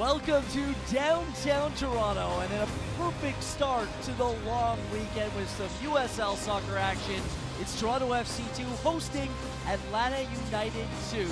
Welcome to downtown Toronto, and a perfect start to the long weekend with some USL soccer action. It's Toronto FC 2 hosting Atlanta United 2.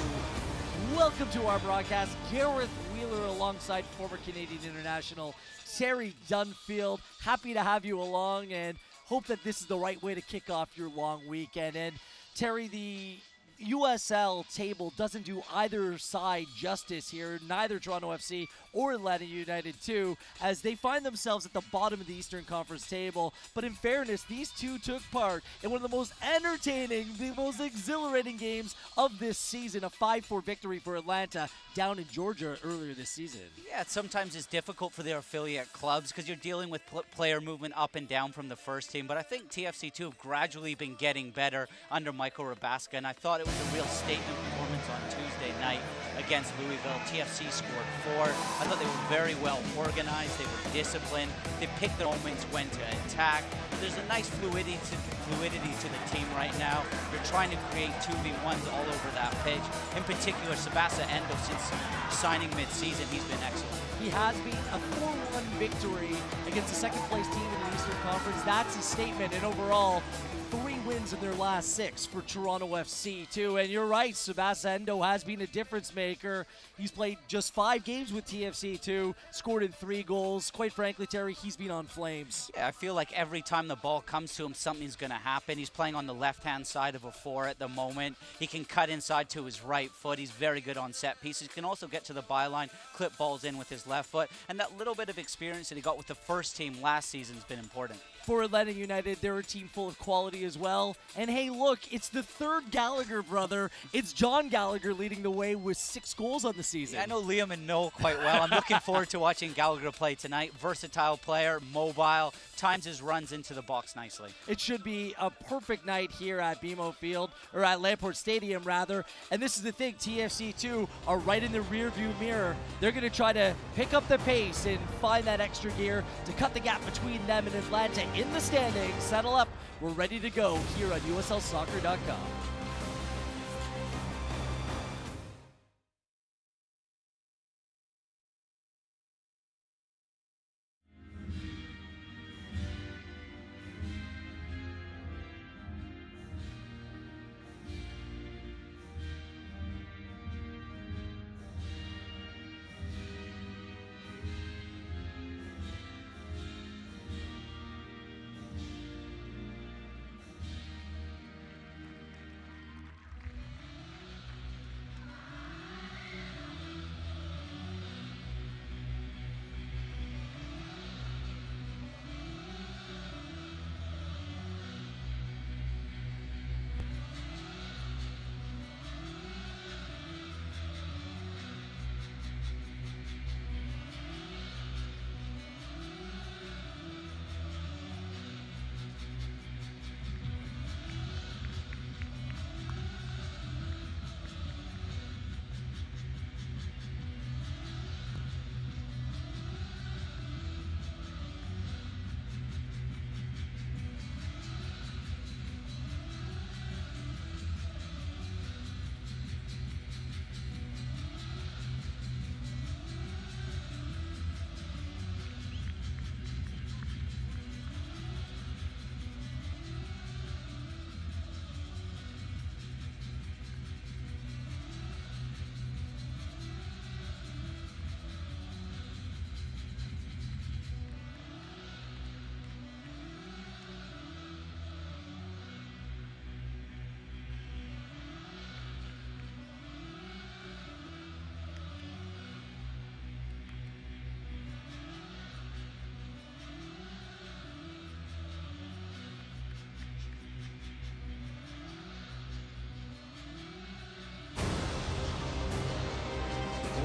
Welcome to our broadcast. Gareth Wheeler alongside former Canadian international Terry Dunfield. Happy to have you along and hope that this is the right way to kick off your long weekend. And Terry, the USL table doesn't do either side justice here, neither Toronto FC or Atlanta United 2, as they find themselves at the bottom of the Eastern Conference table. But in fairness, these two took part in one of the most entertaining, the most exhilarating games of this season, a 5-4 victory for Atlanta down in Georgia earlier this season. Yeah, sometimes it's difficult for their affiliate clubs because you're dealing with player movement up and down from the first team, but I think TFC2 have gradually been getting better under Michael Rabaska, and I thought it was a real statement performance on Tuesday night against Louisville. TFC scored 4. I thought they were very well organized. They were disciplined. They picked their moments when to attack. There's a nice fluidity to the team right now. They're trying to create 2v1s all over that pitch. In particular, Tsubasa Endo, since signing mid-season, he's been excellent. He has been a 4-1 victory against the second-place team in the Eastern Conference. That's a statement, and overall, 3 wins in their last 6 for Toronto FC too. And you're right, Tsubasa Endo has been a difference maker. He's played just 5 games with TFC2, scored in 3 goals. Quite frankly, Terry, he's been on flames. Yeah, I feel like every time the ball comes to him, something's going to happen. He's playing on the left-hand side of a 4 at the moment. He can cut inside to his right foot. He's very good on set pieces. He can also get to the byline, clip balls in with his left foot. And that little bit of experience that he got with the first team last season has been important. For Atlanta United, they're a team full of quality as well. And hey, look, it's the third Gallagher brother. It's John Gallagher leading the way with 6 goals on the season. Yeah, I know Liam and Noel quite well. I'm looking forward to watching Gallagher play tonight. Versatile player, mobile, times his runs into the box nicely. It should be a perfect night here at BMO Field, or at Lamport Stadium rather. And this is the thing, TFC2 are right in the rear view mirror. They're going to try to pick up the pace and find that extra gear to cut the gap between them and Atlanta in the standings. Settle up. We're ready to go here on USLsoccer.com.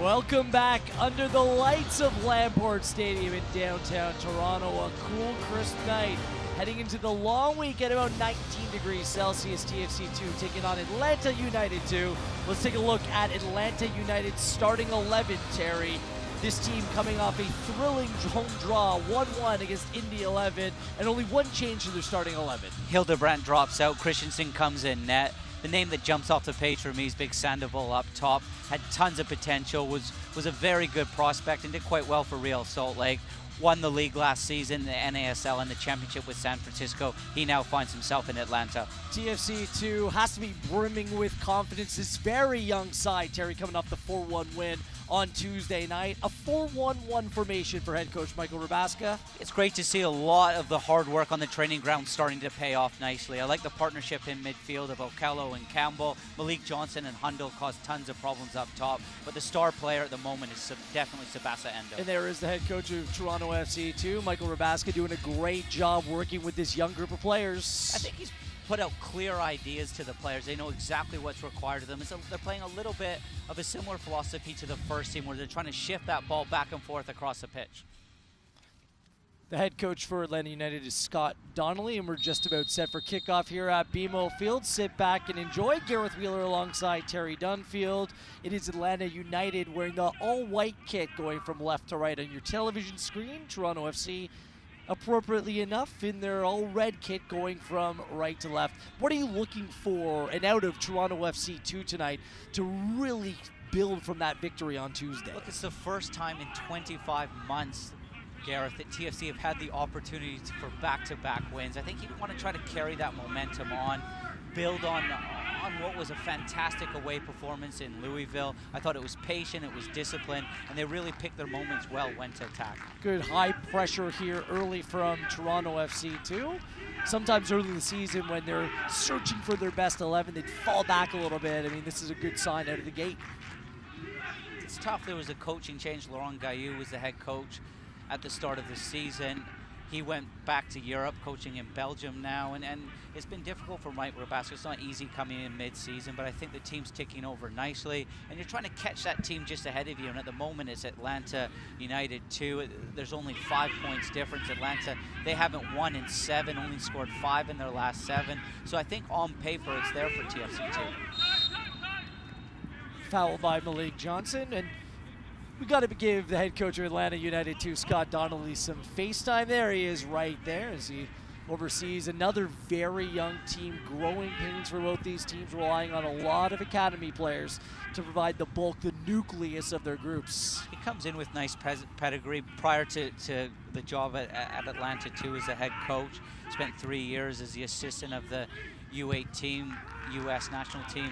Welcome back under the lights of Lamport Stadium in downtown Toronto. A cool, crisp night. Heading into the long week at about 19 degrees Celsius, TFC2 taking on Atlanta United 2. Let's take a look at Atlanta United's starting 11, Terry. This team coming off a thrilling home draw, 1-1 against Indy 11, and only one change to their starting 11. Hildebrandt drops out, Christensen comes in net. the name that jumps off the page for me is Big Sandoval up top. Had tons of potential, was a very good prospect, and did quite well for Real Salt Lake. Won the league last season, the NASL and the championship with San Francisco. He now finds himself in Atlanta. TFC2 has to be brimming with confidence. This very young side, Terry, coming off the 4-1 win on Tuesday night. A 4-1-1 formation for head coach Michael Rabaska. It's great to see a lot of the hard work on the training ground starting to pay off nicely. I like the partnership in midfield of Okello and Campbell. Malik Johnson and Hundle caused tons of problems up top, but the star player at the moment is definitely Tsubasa Endo. And there is the head coach of Toronto FC2, Michael Rabaska, doing a great job working with this young group of players. I think he's put out clear ideas to the players. They know exactly what's required of them. They're playing a little bit of a similar philosophy to the first team, where they're trying to shift that ball back and forth across the pitch. The head coach for Atlanta United is Scott Donnelly, and we're just about set for kickoff here at BMO Field. Sit back and enjoy. Gareth Wheeler alongside Terry Dunfield. It is Atlanta United wearing the all-white kit going from left to right on your television screen. Toronto FC, appropriately enough, in their all-red kit going from right to left. What are you looking for and out of Toronto FC 2 tonight to really build from that victory on Tuesday? Look, it's the first time in 25 months, Gareth, that TFC have had the opportunity for back-to-back wins. I think you want to try to carry that momentum on, build on what was a fantastic away performance in Louisville. I thought it was patient, it was disciplined, and they really picked their moments well when to attack. Good high pressure here early from Toronto FC too. Sometimes early in the season when they're searching for their best 11, they'd fall back a little bit. I mean, this is a good sign out of the gate. It's tough. There was a coaching change. Laurent Gaillou was the head coach at the start of the season. He went back to Europe, coaching in Belgium now, and it's been difficult for Mike Rabaska. It's not easy coming in mid-season, but I think the team's ticking over nicely, and you're trying to catch that team just ahead of you, and at the moment it's Atlanta United 2. There's only 5 points difference. Atlanta, they haven't won in 7, only scored 5 in their last 7, so I think on paper it's there for TFC 2. Foul by Malik Johnson, and we got to give the head coach of Atlanta United 2, Scott Donnelly, some face time. There he is right there as he oversees another very young team. Growing pains for both these teams, relying on a lot of academy players to provide the bulk, the nucleus of their groups. He comes in with nice pedigree. Prior to the job at Atlanta 2 as the head coach, spent 3 years as the assistant of the U18 U.S. national team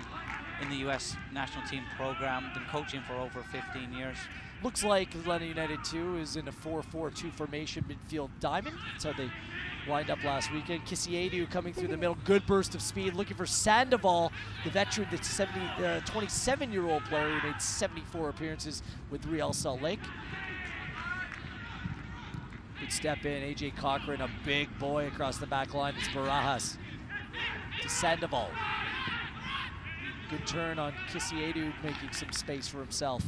in the U.S. national team program. Been coaching for over 15 years. Looks like Atlanta United 2 is in a 4-4-2 formation, midfield diamond. That's how they lined up last weekend. Kisiedu coming through the middle, good burst of speed, looking for Sandoval, the veteran, the 27-year-old player who made 74 appearances with Real Salt Lake. Good step in, AJ Cochran, a big boy across the back line. It's Barajas to Sandoval. Good turn on Kisiedu, making some space for himself.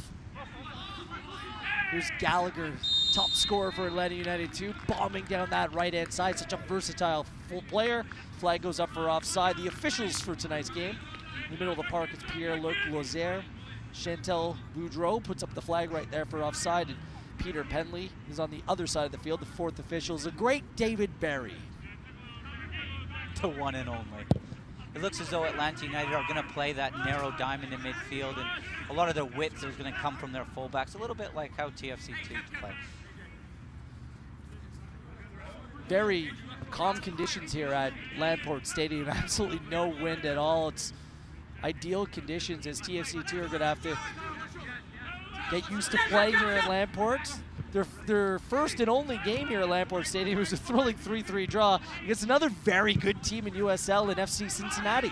Here's Gallagher, top scorer for Atlanta United 2, bombing down that right-hand side. Such a versatile full player. Flag goes up for offside. The officials for tonight's game, in the middle of the park, it's Pierre-Luc Lozier. Chantal Boudreau puts up the flag right there for offside, and Peter Penley is on the other side of the field. The fourth official is a great David Barry. The one and only. It looks as though Atlanta United are going to play that narrow diamond in midfield, and a lot of their width is going to come from their fullbacks, a little bit like how TFC 2 play. Very calm conditions here at Lamport Stadium. Absolutely no wind at all. It's ideal conditions as TFC 2 are going to have to get used to playing here at Lamport. Their first and only game here at Lamport Stadium was a thrilling 3-3 draw against another very good team in USL and FC Cincinnati.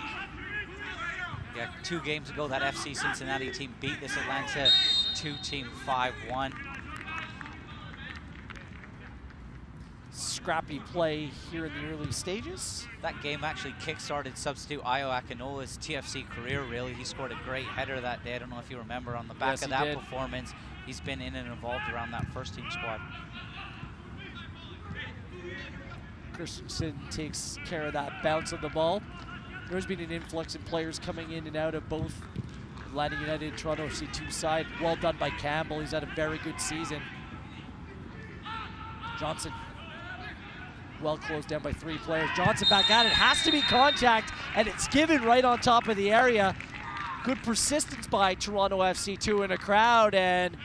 Yeah, 2 games ago, that FC Cincinnati team beat this Atlanta 2 team 5-1. Scrappy play here in the early stages. That game actually kick-started substitute Ayo Akinola's TFC career, really. He scored a great header that day. I don't know if you remember, on the back of that performance. He's been in and involved around that first-team squad. Christensen takes care of that bounce of the ball. There's been an influx in players coming in and out of both Atlanta United and Toronto FC 2 side. Well done by Campbell. He's had a very good season. Johnson well closed down by 3 players. Johnson back at it, has to be contact, and it's given right on top of the area. Good persistence by Toronto FC2 in a crowd, and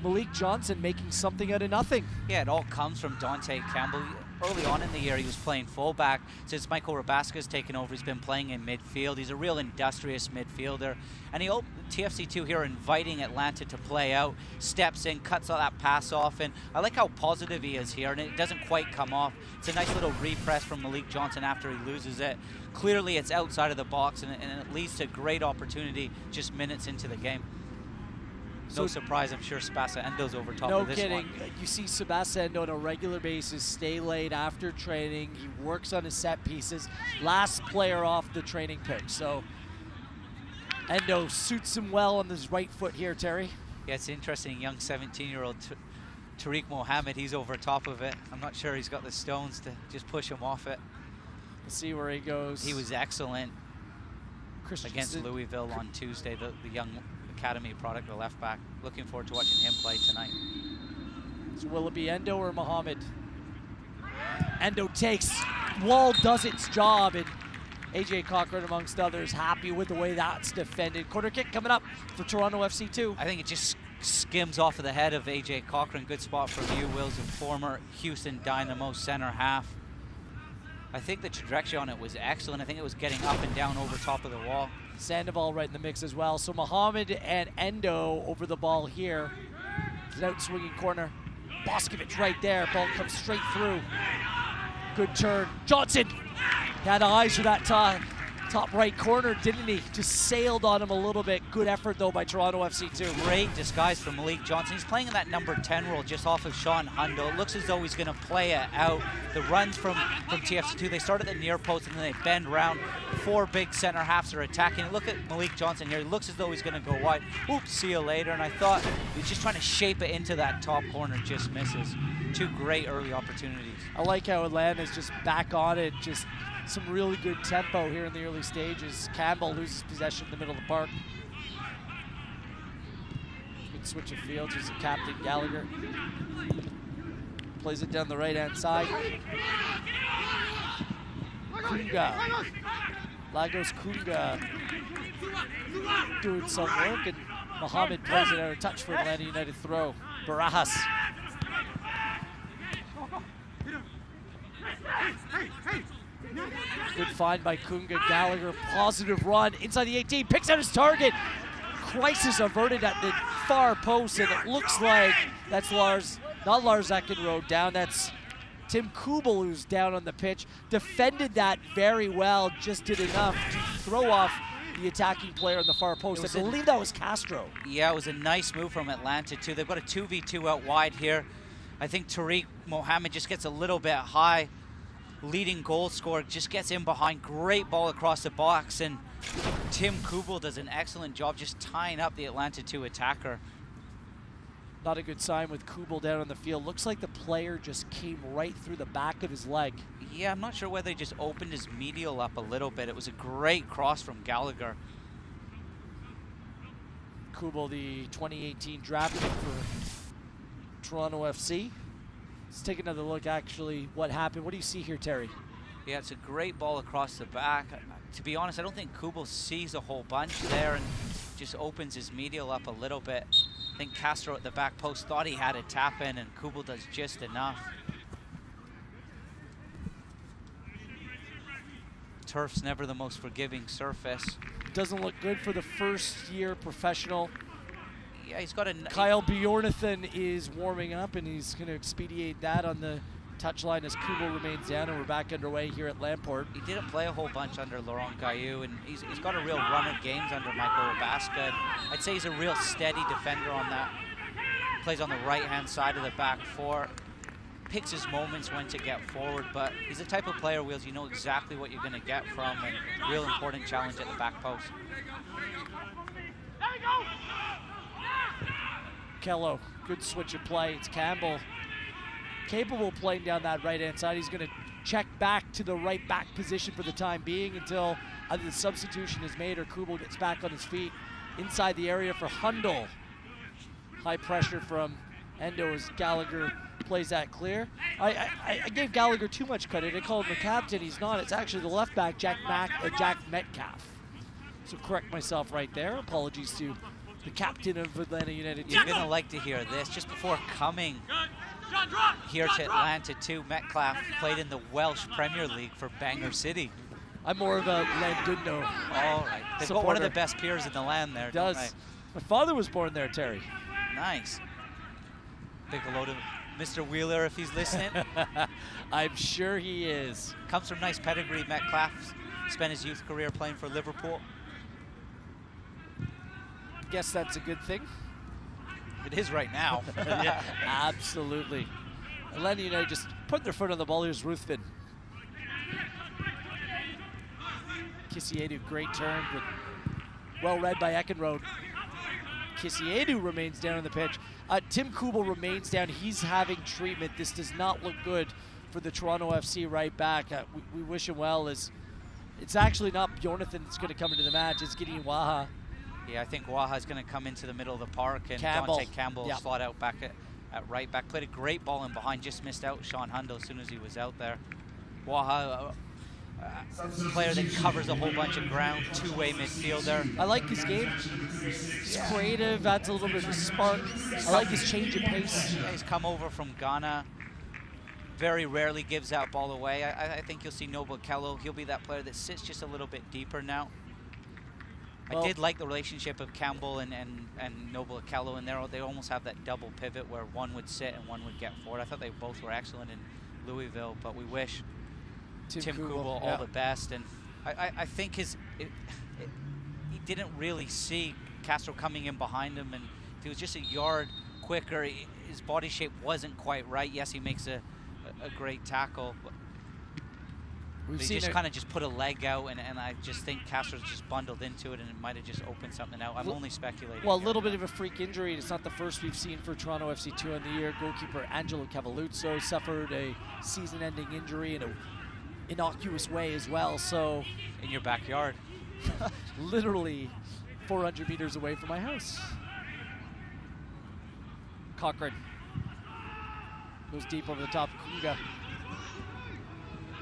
Malik Johnson making something out of nothing. Yeah, it all comes from Dante Campbell. Early on in the year, he was playing fullback. Since Michael Rabaska's taken over, he's been playing in midfield. He's a real industrious midfielder. And TFC2 here inviting Atlanta to play out, steps in, cuts all that pass off. And I like how positive he is here, and it doesn't quite come off. It's a nice little repress from Malik Johnson after he loses it. Clearly, it's outside of the box, and it leads to great opportunity just minutes into the game. No surprise, I'm sure Sebasa Endo's over top of this one. No kidding. You see Sebasa Endo on a regular basis stay late after training. He works on his set pieces. Last player off the training pitch. So Endo suits him well on his right foot here, Terry. Yeah, it's interesting. Young 17-year-old Tariq Mohammed, he's over top of it. I'm not sure he's got the stones to just push him off it. Let's see where he goes. He was excellent against Louisville on Tuesday, the young academy product, the left back. Looking forward to watching him play tonight. So will it be Endo or Mohammed? Endo takes, Wall does its job, and AJ Cochran, amongst others, happy with the way that's defended. Corner kick coming up for Toronto FC2. I think it just skims off of the head of AJ Cochran. Good spot from you, Wills, a former Houston Dynamo center half. I think the trajectory on it was excellent. I think it was getting up and down over top of the wall. Sandoval right in the mix as well. So Mohammed and Endo over the ball here. It's an out swinging corner. Boscovich right there. Ball comes straight through. Good turn. Johnson had eyes for that top right corner, didn't he? Just sailed on him a little bit. Good effort, though, by Toronto FC2. Great disguise from Malik Johnson. He's playing in that number 10 role just off of Sean Hundo. It looks as though he's going to play it out. The runs from TFC2, they start at the near post and then they bend around. 4 big center halves are attacking. Look at Malik Johnson here. He looks as though he's going to go wide. Oops, see you later. And I thought he's just trying to shape it into that top corner, just misses. 2 great early opportunities. I like how Atlanta's just back on it, just some really good tempo here in the early stages. Campbell loses possession in the middle of the park. Good switch of fields as the captain, Gallagher. Plays it down the right-hand side. Kunga. Lagos Kunga doing some work, and Mohammed plays it out of touch for Atlanta United throw. Barajas. Good find by Kunga. Gallagher, positive run inside the 18, picks out his target. Crisis averted at the far post, and it looks like that's not Lars Eckenrode down, that's Tim Kubel, who's down on the pitch. Defended that very well, just did enough to throw off the attacking player on the far post. I believe that was Castro. Yeah, it was a nice move from Atlanta, too. They've got a 2v2 out wide here. I think Tariq Mohammed just gets a little bit high. Leading goal scorer just gets in behind. Great ball across the box, and Tim Kubel does an excellent job just tying up the Atlanta 2 attacker. Not a good sign with Kubel down on the field. Looks like the player just came right through the back of his leg. Yeah, I'm not sure whether he just opened his medial up a little bit. It was a great cross from Gallagher. Kubel, the 2018 draft pick for Toronto FC. Let's take another look, actually, what happened. What do you see here, Terry? Yeah, it's a great ball across the back. To be honest, I don't think Kubel sees a whole bunch there and just opens his medial up a little bit. I think Castro at the back post thought he had a tap in, and Kubel does just enough. Turf's never the most forgiving surface. Doesn't look good for the first-year professional. Yeah, he's got a... Kyle Bjornathan is warming up, and he's going to expedite that on the touchline as Kubel remains down, and we're back underway here at Lamport. He didn't play a whole bunch under Laurent Gaillou, and he's got a real run of games under Michael Rabaska. I'd say he's a real steady defender on that. Plays on the right-hand side of the back 4. Picks his moments when to get forward, but he's the type of player, Wheels, you know exactly what you're going to get from, and real important challenge at the back post. Kello, good switch of play. It's Campbell, capable of playing down that right-hand side. He's going to check back to the right back position for the time being until either the substitution is made or Kubel gets back on his feet. Inside the area for Hundle. High pressure from Endo as Gallagher plays that clear. I gave Gallagher too much credit. I called him the captain. He's not. It's actually the left back, Jack Metcalf. So correct myself right there. Apologies to the captain of Atlanta United. You're going to like to hear this. Just before coming here to Atlanta too, Metcalf played in the Welsh Premier League for Bangor City. I'm more of a Llandudno. All right. They've got one of the best piers in the land there. Does. My father was born there, Terry. Nice. Big hello to Mr. Wheeler if he's listening. I'm sure he is. Comes from nice pedigree. Metcalf spent his youth career playing for Liverpool. Guess that's a good thing. It is right now. Yeah, absolutely. Atlanta United just put their foot on the ball. Here's Ruthven. Kisiedu, great turn, but well read by Ekenrode. Kisiedu remains down on the pitch. Tim Kubel remains down. He's having treatment. This does not look good for the Toronto FC right back. We wish him well. As it's actually not Jonathan that's going to come into the match. It's Gideon Waha. Yeah, I think Waha's going to come into the middle of the park, and Dante Campbell slot out back at right back. Played a great ball in behind, just missed out Sean Hundle as soon as he was out there. Waha, a player that covers a whole bunch of ground, two-way midfielder. I like his game. He's creative, adds a little bit of spark. I like his change of pace. Yeah, he's come over from Ghana. Very rarely gives that ball away. I think you'll see Noble Okello. He'll be that player that sits just a little bit deeper now. Well, I did like the relationship of Campbell and Noble Okello in there. They almost have that double pivot where one would sit and one would get forward. I thought they both were excellent in Louisville, but we wish Tim Kubel all the best. And I think he didn't really see Castro coming in behind him, and if he was just a yard quicker, his body shape wasn't quite right. Yes, he makes a great tackle, but he just kind of just put a leg out, and I just think Castro's just bundled into it, and it might have just opened something out. I'm only speculating. Well, a little bit of a freak injury. It's not the first we've seen for Toronto FC2 in the year. Goalkeeper Angelo Cavalluzzo suffered a season-ending injury in an innocuous way as well. So in your backyard. Literally 400 meters away from my house. Cochran goes deep over the top of Kunga.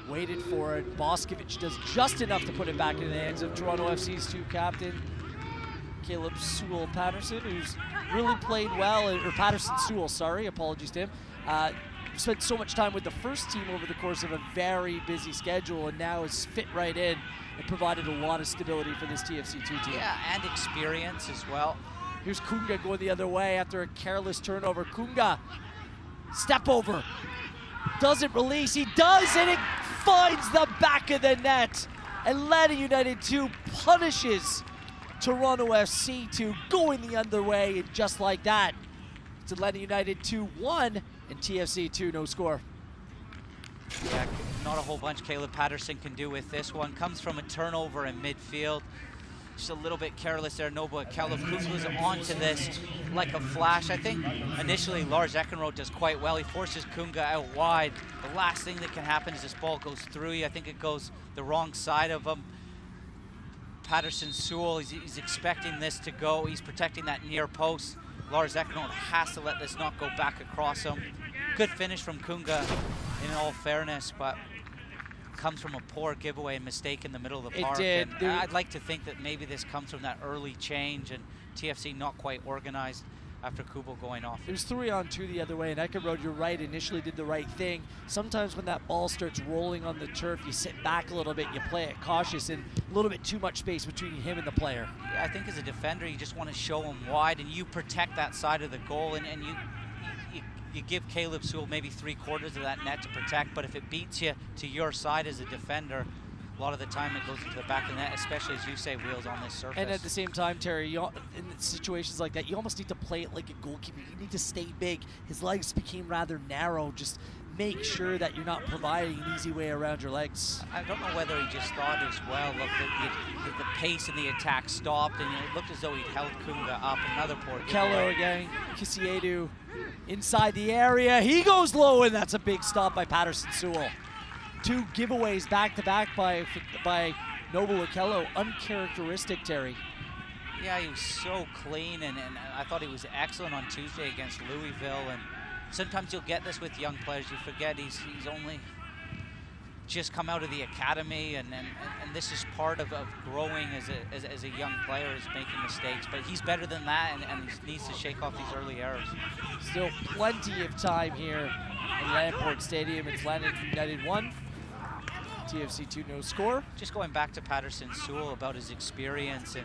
Waited for it. Boskovic does just enough to put it back into the hands of Toronto FC's two captain, Caleb Sewell-Patterson, who's really played well, or Patterson-Sewell, sorry, apologies to him. Spent so much time with the first team over the course of a very busy schedule, and now is fit right in and provided a lot of stability for this TFC2 team. Yeah, and experience as well. Here's Kunga going the other way after a careless turnover. Kunga, step over. Doesn't release, he does, and it finds the back of the net. Atlanta United 2 punishes Toronto FC 2, going the other way, and just like that, it's Atlanta United 2-1, and TFC 2 no score. Yeah, not a whole bunch Caleb Patterson can do with this one. Comes from a turnover in midfield. Just a little bit careless there. Noble Okello was onto this like a flash. I think initially Lars Ekenrode does quite well. He forces Kunga out wide. The last thing that can happen is this ball goes through you. I think it goes the wrong side of him. Patterson-Sewell, he's expecting this to go. He's protecting that near post. Lars Ekenrode has to let this not go back across him. Good finish from Kunga in all fairness, but comes from a poor giveaway and mistake in the middle of the park. It did. And I'd like to think that maybe this comes from that early change and TFC not quite organized after Kubel going off. It was 3-on-2 the other way, and Ekenrode, you're right, initially did the right thing. Sometimes when that ball starts rolling on the turf, you sit back a little bit, you play it cautious, and a little bit too much space between him and the player. Yeah, I think as a defender, you just want to show him wide, and you protect that side of the goal, and you give Caleb Sewell maybe 3/4 of that net to protect, but if it beats you to your side as a defender, a lot of the time it goes into the back of the net, especially as you say, Wheels, on this surface. And at the same time, Terry, in situations like that, you almost need to play it like a goalkeeper. You need to stay big. His legs became rather narrow. Just make sure that you're not providing an easy way around your legs. I don't know whether he just thought as well, look, the pace in the attack stopped, and it looked as though he'd held Kunga up. Another poor Kello again, Kisiedu inside the area. He goes low, and that's a big stop by Patterson-Sewell. 2 giveaways back-to-back by Noble Okello. Uncharacteristic, Terry. Yeah, he was so clean, and I thought he was excellent on Tuesday against Louisville, and sometimes you'll get this with young players. You forget he's only just come out of the academy, and this is part of growing as a young player, is making mistakes. But he's better than that, and he needs to shake off these early errors. Still plenty of time here in Lamport Stadium. It's Atlanta United 1, TFC 2 no score. Just going back to Patterson Sewell about his experience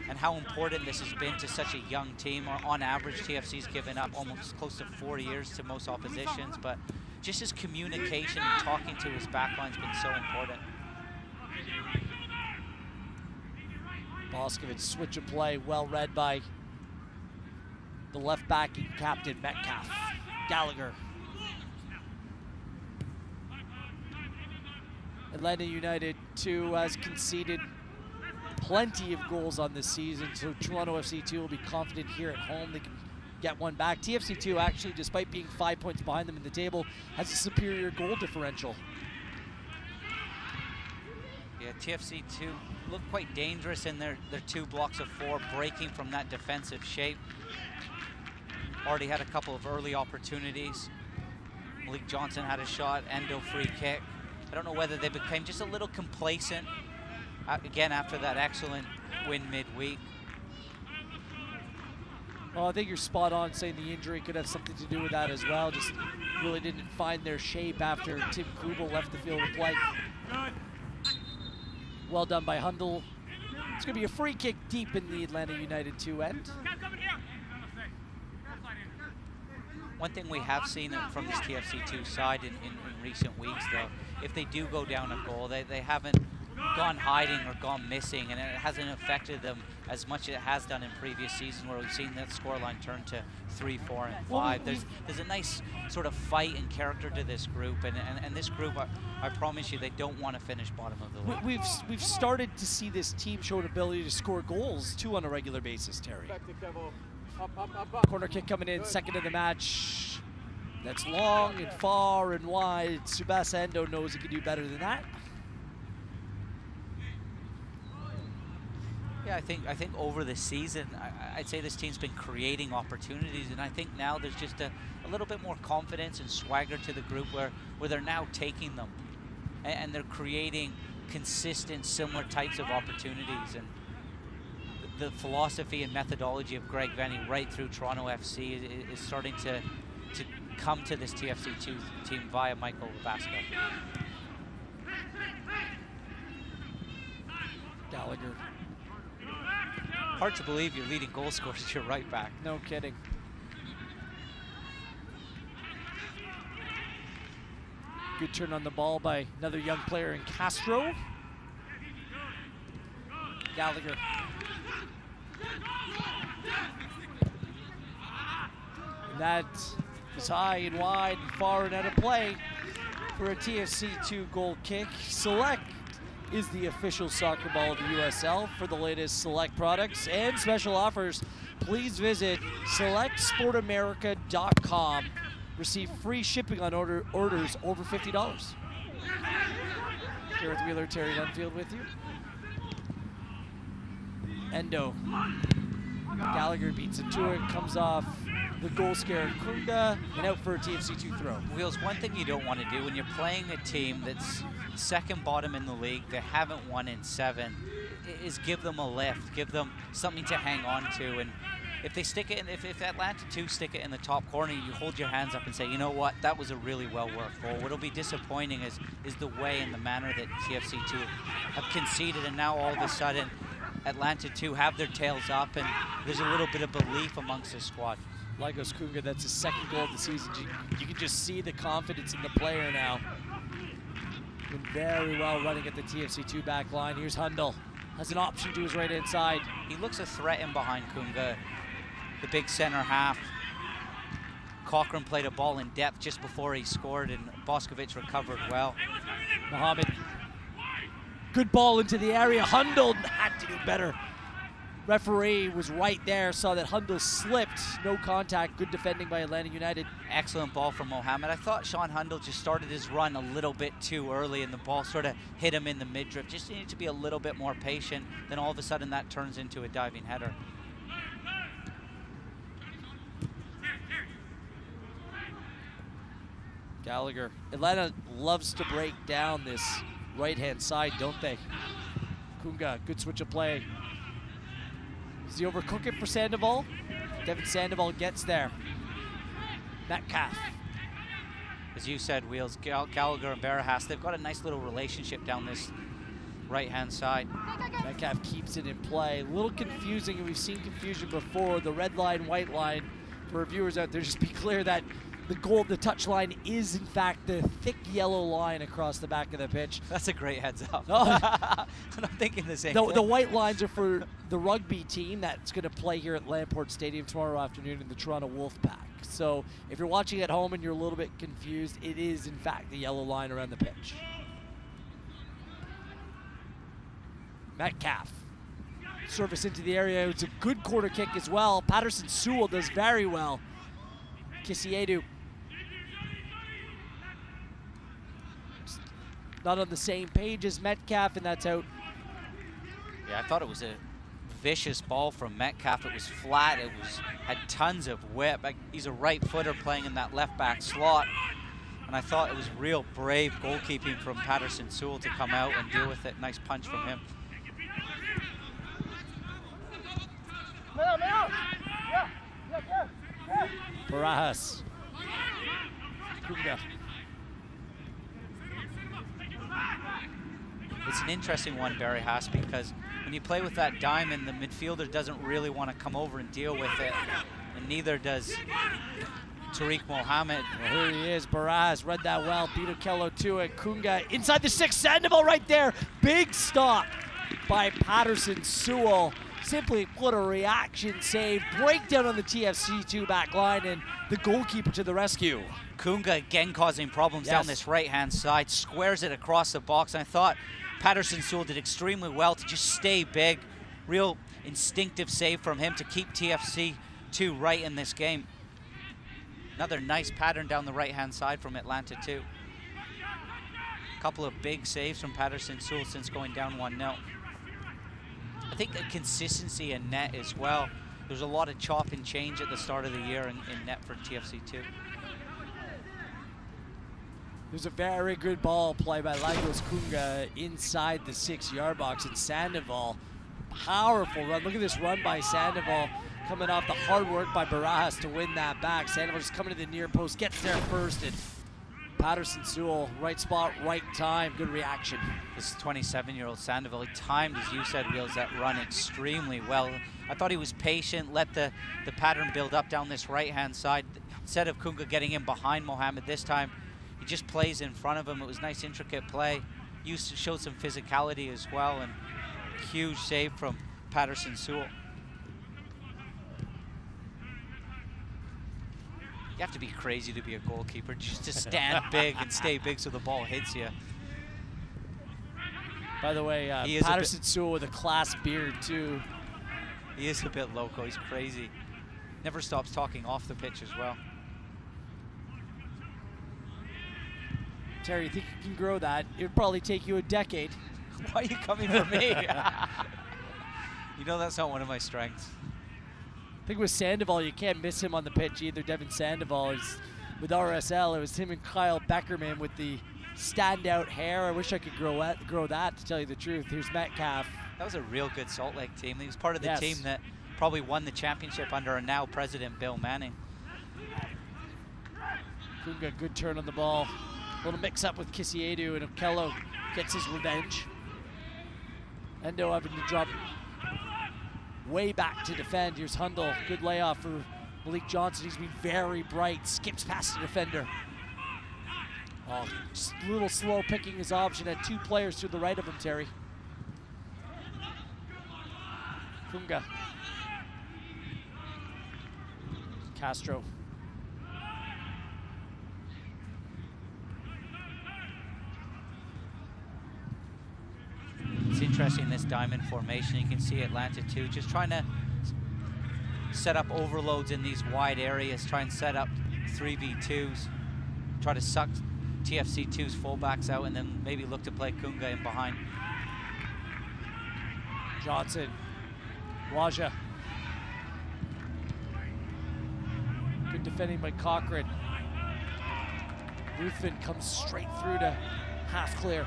and how important this has been to such a young team. On average, TFC's given up almost close to 4 years to most oppositions, but just his communication and talking to his backline's been so important. Boscovich switch of play, well read by the left back and captain Metcalf. Gallagher. Atlanta United 2 has conceded plenty of goals on this season, so Toronto FC 2 will be confident here at home they can get one back. TFC 2 actually, despite being 5 points behind them in the table, has a superior goal differential. Yeah, TFC 2 look quite dangerous in their 2 blocks of 4, breaking from that defensive shape. Already had a couple of early opportunities. Malik Johnson had a shot, Endo free kick. I don't know whether they became just a little complacent, again, after that excellent win midweek. Well, I think you're spot on saying the injury could have something to do with that as well. Just really didn't find their shape after Tim Krubel left the field of play. Well done by Hundle. It's going to be a free kick deep in the Atlanta United 2 end. One thing we have seen from this TFC 2 side in recent weeks, though, if they do go down a goal, they haven't gone hiding or gone missing, and it hasn't affected them as much as it has done in previous seasons, where we've seen that scoreline turn to 3, 4, and 5. There's a nice sort of fight and character to this group, and this group, I promise you, they don't want to finish bottom of the league. We've started to see this team show an ability to score goals too on a regular basis, Terry. Corner kick coming in, second of the match. That's long and far and wide. Tsubasa Endo knows he can do better than that. Yeah, I think over the season, I'd say this team's been creating opportunities, and I think now there's just a little bit more confidence and swagger to the group where they're now taking them, and they're creating consistent, similar types of opportunities. And the philosophy and methodology of Greg Vanney right through Toronto FC is starting to come to this TFC2 team via Michael Rabaska. Gallagher. Hard to believe your leading goal scorer is your right back. No kidding. Good turn on the ball by another young player in Castro. Gallagher. And that is high and wide and far and out of play for a TFC2 goal kick. Select is the official soccer ball of the USL. For the latest Select products and special offers, please visit selectsportamerica.com. Receive free shipping on orders over $50. Gareth Wheeler, Terry Dunfield with you. Endo. Gallagher beats it to it, comes off the goal scare Kunga, and out for a TFC2 throw. Wheels, one thing you don't want to do when you're playing a team that's second bottom in the league, they haven't won in 7, is give them a lift, give them something to hang on to. And if they stick it in, if Atlanta 2 stick it in the top corner, you hold your hands up and say, you know what, that was a really well-worked goal. What'll be disappointing is the way and the manner that TFC 2 have conceded, and now all of a sudden Atlanta 2 have their tails up, and there's a little bit of belief amongst the squad. Lagos Kunga, that's his second goal of the season. You can just see the confidence in the player now. Been very well running at the TFC2 back line. Here's Hundle. Has an option to his right-hand side. He looks a threat in behind Kunga, the big center half. Cochran played a ball in depth just before he scored, and Boscovich recovered well. Mohamed. Good ball into the area. Hundle had to do better. Referee was right there, saw that Hundle slipped. No contact, good defending by Atlanta United. Excellent ball from Mohamed. I thought Sean Hundle just started his run a little bit too early, and the ball sort of hit him in the midriff. Just needed to be a little bit more patient, then all of a sudden that turns into a diving header. Gallagher. Atlanta loves to break down this right-hand side, don't they? Kunga, good switch of play. Does he overcook it for Sandoval? Devin Sandoval gets there. Metcalf. As you said, Wheels, Gallagher and Barajas, they've got a nice little relationship down this right-hand side. Metcalf keeps it in play. A little confusing, and we've seen confusion before. The red line, white line. For our viewers out there, just be clear that the touch line is in fact the thick yellow line across the back of the pitch. That's a great heads up. Oh. I'm thinking the same thing. The white lines are for the rugby team that's going to play here at Lamport Stadium tomorrow afternoon in the Toronto Wolfpack. So if you're watching at home and you're a little bit confused, it is in fact the yellow line around the pitch. Metcalf. Service into the area. It's a good corner kick as well. Patterson Sewell does very well. Kisiedu. Not on the same page as Metcalf, and that's out. Yeah, I thought it was a vicious ball from Metcalf. It was flat. It had tons of whip. He's a right footer playing in that left back slot. And I thought it was real brave goalkeeping from Patterson Sewell to come out and deal with it. Nice punch from him. Barajas. Kunga. It's an interesting one, Barajas, because when you play with that diamond, the midfielder doesn't really want to come over and deal with it, and neither does Tariq Mohammed. Well, here he is, Barajas, read that well, beat Okello to it. Kunga inside the 6, Sandoval right there. Big stop by Patterson Sewell. Simply put, a reaction save, breakdown on the TFC2 back line, and the goalkeeper to the rescue. Kunga again causing problems down this right-hand side, squares it across the box, and I thought Patterson Sewell did extremely well to just stay big. Real instinctive save from him to keep TFC2 right in this game. Another nice pattern down the right-hand side from Atlanta too. A couple of big saves from Patterson Sewell since going down 1-0. I think the consistency in net as well. There's a lot of chop and change at the start of the year in net for TFC2. There's a very good ball play by Lagos Kunga inside the 6-yard box, and Sandoval, powerful run. Look at this run by Sandoval, coming off the hard work by Barajas to win that back. Sandoval just coming to the near post, gets there first, and Patterson Sewell, right spot, right time, good reaction. This 27-year-old Sandoval, he timed, as you said, Wheels, that run extremely well. I thought he was patient, let the pattern build up down this right-hand side. Instead of Kunga getting in behind Mohammed this time, he just plays in front of him. It was nice, intricate play. Showed some physicality as well, and huge save from Patterson Sewell. You have to be crazy to be a goalkeeper, just to stand big and stay big so the ball hits you. By the way, Patterson Sewell with a class beard too. He is a bit loco, he's crazy. Never stops talking off the pitch as well. Terry, you think you can grow that? It would probably take you a decade. Why are you coming for me? You know that's not one of my strengths. I think with Sandoval, you can't miss him on the pitch either. Devin Sandoval with RSL. It was him and Kyle Beckerman with the standout hair. I wish I could grow that, to tell you the truth. Here's Metcalf. That was a real good Salt Lake team. He was part of the team that probably won the championship under our now president, Bill Manning. Kunga, good turn on the ball. A little mix-up with Kisiedu, and Okello gets his revenge. Endo having to drop way back to defend. Here's Hundle. Good layoff for Malik Johnson. He's been very bright. Skips past the defender. Oh, just a little slow picking his option. Had 2 players to the right of him, Terry. Kunga. Castro. It's interesting, this diamond formation. You can see Atlanta too, just trying to set up overloads in these wide areas, try and set up 3v2s, try to suck TFC2's fullbacks out, and then maybe look to play Kunga in behind. Johnson. Waja. Good defending by Cochran. Ruthven comes straight through to half clear.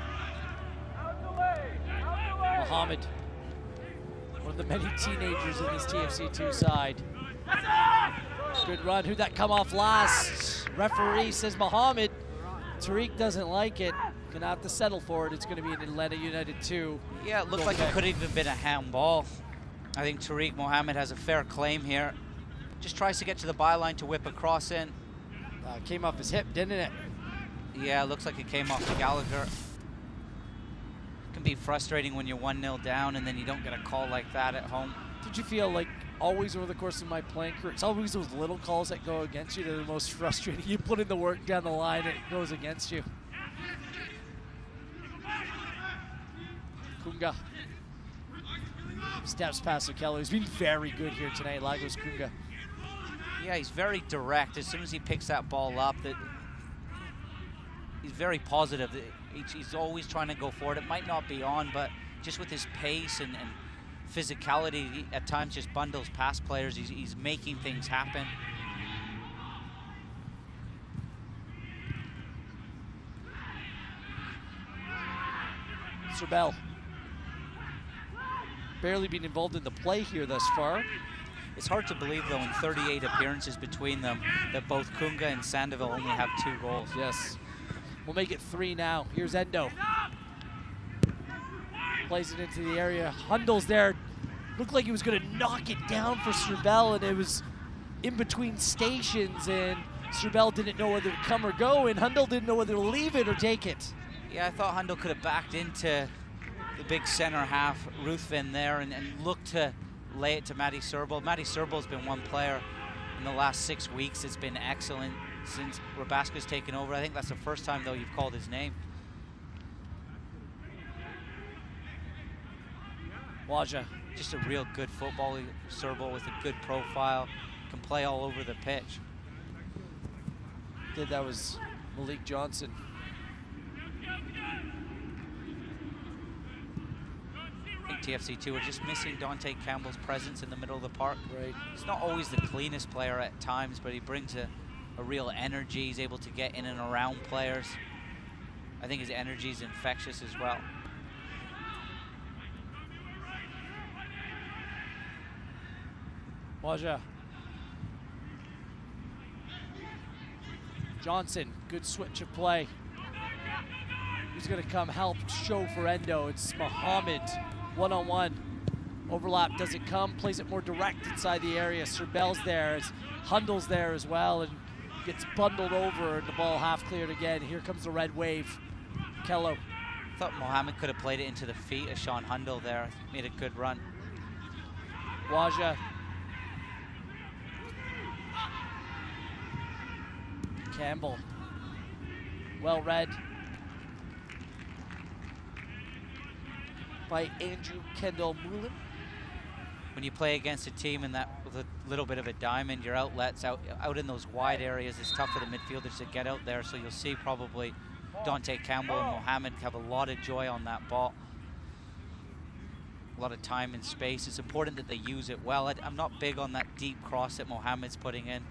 Mohammed, one of the many teenagers in this TFC2 side. Good run. Who'd that come off last? Referee says Mohammed. Tariq doesn't like it. Gonna have to settle for it. It's gonna be an Atlanta United 2. Yeah, it looked like it could have even been a handball. I think Tariq Mohammed has a fair claim here. Just tries to get to the byline to whip a cross in. Came off his hip, didn't it? Yeah, it looks like it came off Gallagher. It can be frustrating when you're 1-0 down and then you don't get a call like that at home. Did you feel like always over the course of my playing career, it's always those little calls that go against you that are the most frustrating? You put in the work down the line, it goes against you. Kunga steps past Okello. He's been very good here tonight, Lagos Kunga. Yeah, he's very direct. As soon as he picks that ball up, he's very positive. He's always trying to go for it. It might not be on, but just with his pace and physicality, he at times just bundles past players. He's making things happen. Serbel. Barely been involved in the play here thus far. It's hard to believe, though, in 38 appearances between them, that both Kunga and Sandoval only have 2 goals. Yes. We'll make it 3 now. Here's Endo. Plays it into the area. Hundal's there. Looked like he was going to knock it down for Serbel, and it was in between stations, and Serbel didn't know whether to come or go, and Hundal didn't know whether to leave it or take it. Yeah, I thought Hundal could have backed into the big center half, Ruthven there, and looked to lay it to Matty Serbel. Matty Serbel's been one player in the last 6 weeks that's been excellent since Rabaska's taken over. I think that's the first time, though, you've called his name. Waja. Just a real good footballer, Serbel, with a good profile, can play all over the pitch. That was Malik Johnson. I think TFC2 are just missing Dante Campbell's presence in the middle of the park. Right. He's not always the cleanest player at times, but he brings a real energy. He's able to get in and around players. I think his energy is infectious as well. Waja. Johnson, good switch of play. Who's going to come help show for Endo? It's Mohammed, one-on-one. Overlap doesn't come, plays it more direct inside the area. Serbel's there, Hundal's there as well, and gets bundled over, and the ball half cleared again. Here comes the red wave. Kello. I thought Mohammed could have played it into the feet of Sean Hundal there. Made a good run. Waja. Campbell. Well read by Andrew Kendall Moulin. When you play against a team in that with a little bit of a diamond, your outlets out in those wide areas, it's tough for the midfielders to get out there. So you'll see probably Dante Campbell and Mohammed have a lot of joy on that ball. A lot of time and space. It's important that they use it well. I'm not big on that deep cross that Mohammed's putting in.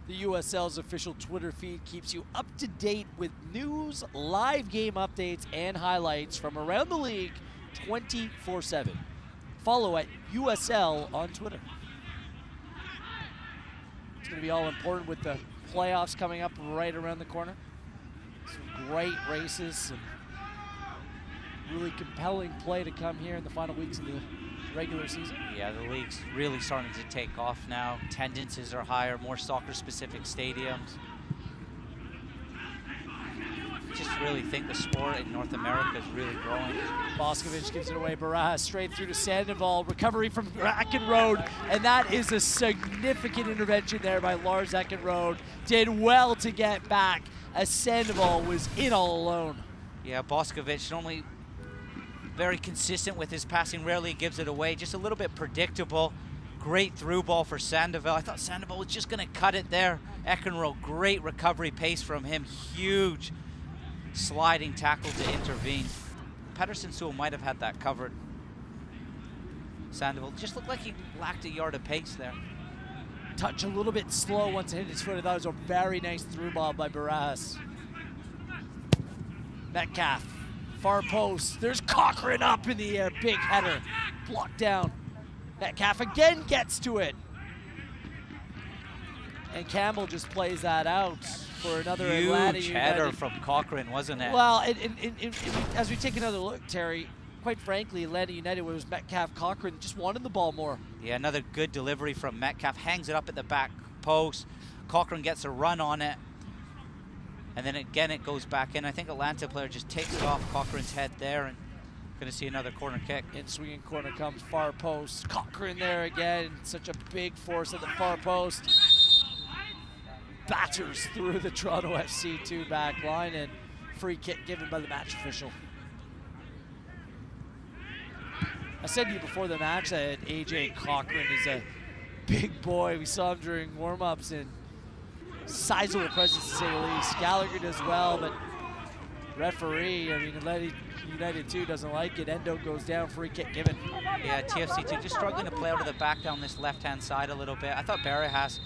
The USL's official Twitter feed keeps you up to date with news, live game updates, and highlights from around the league 24/7. Follow at USL on Twitter. It's going to be all important with the playoffs coming up right around the corner. Some great races, some really compelling play to come here in the final weeks of the regular season. Yeah, the league's really starting to take off now. Attendances are higher, more soccer-specific stadiums. I just really think the sport in North America is really growing. Boskovic gives it away. Barajas straight through to Sandoval. Recovery from Eckenrode, and that is a significant intervention there by Lars Eckenrode. Did well to get back as Sandoval was in all alone. Yeah, Boskovic normally very consistent with his passing, rarely gives it away, just a little bit predictable. Great through ball for Sandoval. I thought Sandoval was just going to cut it there. Eckenrode, great recovery pace from him. Huge sliding tackle to intervene. Pettersson Sewell might have had that covered. Sandoval just looked like he lacked a yard of pace there. Touch a little bit slow once it hit his foot. I thought it was a very nice through ball by Barras. Metcalf, far post. There's Cochrane up in the air. Big header. Blocked down. Metcalf again gets to it. And Campbell just plays that out for another Atlanta Huge United. header from Cochrane, wasn't it? Well, as we take another look, Terry, quite frankly, Atlanta United was Metcalf, Cochrane just wanted the ball more. Yeah, another good delivery from Metcalf. Hangs it up at the back post. Cochrane gets a run on it. And then again, it goes back in. I think Atlanta player just takes it off Cochrane's head there, and going to see another corner kick. In swinging corner comes far post. Cochrane there again. Such a big force at the far post. Batters through the Toronto FC 2 back line, and free kick given by the match official. I said to you before the match that AJ Cochrane is a big boy. We saw him during warm-ups, and sizable presence to say the least. Gallagher does well, but referee, I mean, Atlanta United 2 doesn't like it. Endo goes down, free kick given. Yeah, TFC 2 just struggling to play out of the back down this left-hand side a little bit. I thought Barajas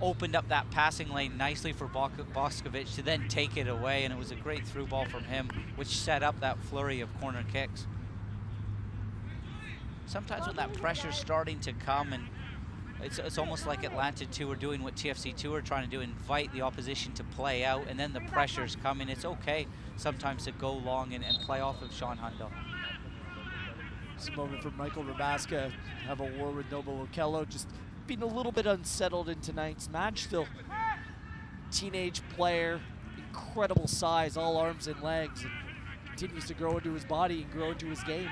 opened up that passing lane nicely for Boskovic to then take it away, and it was a great through ball from him, which set up that flurry of corner kicks. Sometimes when that pressure's starting to come, and it's almost like Atlanta 2 are doing what TFC 2 are trying to do, invite the opposition to play out, and then the pressure's coming. It's okay sometimes to go long and play off of Sean Hundle. It's a moment for Michael Rabaska, have a war with Noble Okello, just being a little bit unsettled in tonight's match. Still teenage player, incredible size, all arms and legs, and continues to grow into his body and grow into his game.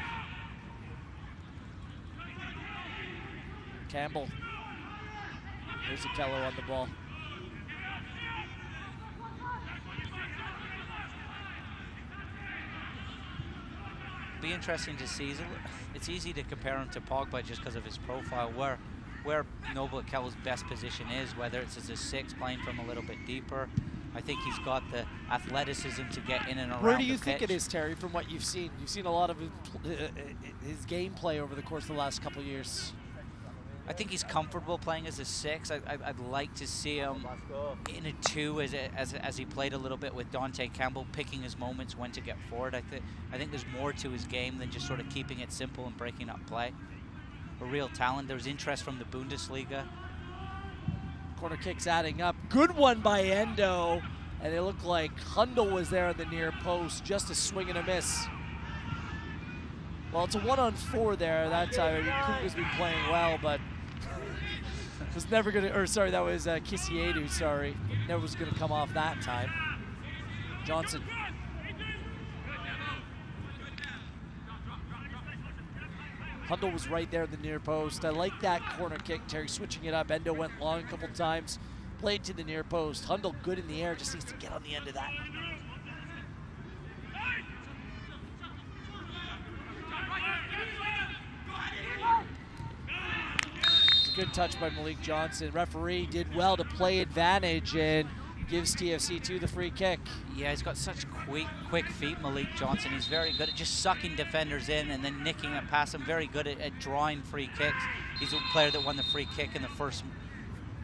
Campbell, there's Okello on the ball. Be interesting to see. It's easy to compare him to Pogba just because of his profile, where Noble Okello's best position is, whether it's as a 6 playing from a little bit deeper. I think he's got the athleticism to get in and around the pitch. Where do you think it is, Terry, from what you've seen? You've seen a lot of his gameplay over the course of the last couple of years. I think he's comfortable playing as a 6. I'd like to see him in a 2 as he played a little bit with Dante Campbell, picking his moments when to get forward. I think there's more to his game than just sort of keeping it simple and breaking up play. A real talent. There's interest from the Bundesliga. Corner kicks adding up. Good one by Endo. And it looked like Hundle was there at the near post. Just a swing and a miss. Well, it's a 1-on-4 there. That time, Kuga's been playing well, but was never going to, or sorry, that was Kisiedu, sorry. Never was going to come off that time. Johnson. Hundle was right there in the near post. I like that corner kick, Terry, switching it up. Endo went long a couple times, played to the near post. Hundle good in the air, just needs to get on the end of that. Good touch by Malik Johnson. Referee did well to play advantage and gives TFC 2 the free kick. Yeah, he's got such quick feet, Malik Johnson. He's very good at just sucking defenders in and then nicking it past them. Very good at drawing free kicks. He's a player that won the free kick in the first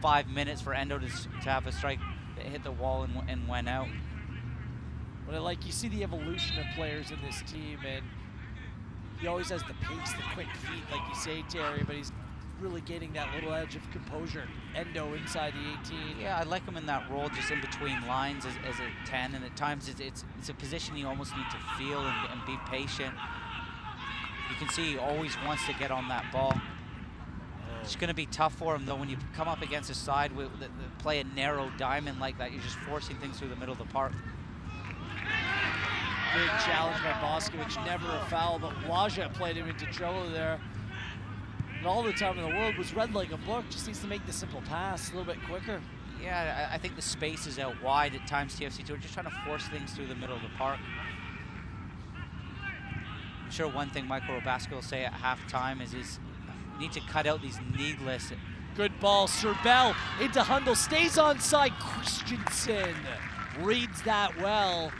5 minutes for Endo to have a strike that hit the wall and went out. What I like, you see the evolution of players in this team, and he always has the pace, the quick feet, like you say, Terry, but he's really gaining that little edge of composure. Endo inside the 18. Yeah, I like him in that role, just in between lines as a 10, and at times it's a position you almost need to feel and be patient. You can see he always wants to get on that ball. It's going to be tough for him, though, when you come up against a side that play a narrow diamond like that. You're just forcing things through the middle of the park. Big challenge by Boskovic, never a foul, but Waja played him into trouble there. And all the time in the world was read like a book, just needs to make the simple pass a little bit quicker. Yeah, I think the space is out wide at times. TFC 2 are just trying to force things through the middle of the park. I'm sure one thing Michael Rabaska will say at halftime is you need to cut out these needless. Good ball, Serbell into Hundle, stays onside. Christensen reads that well,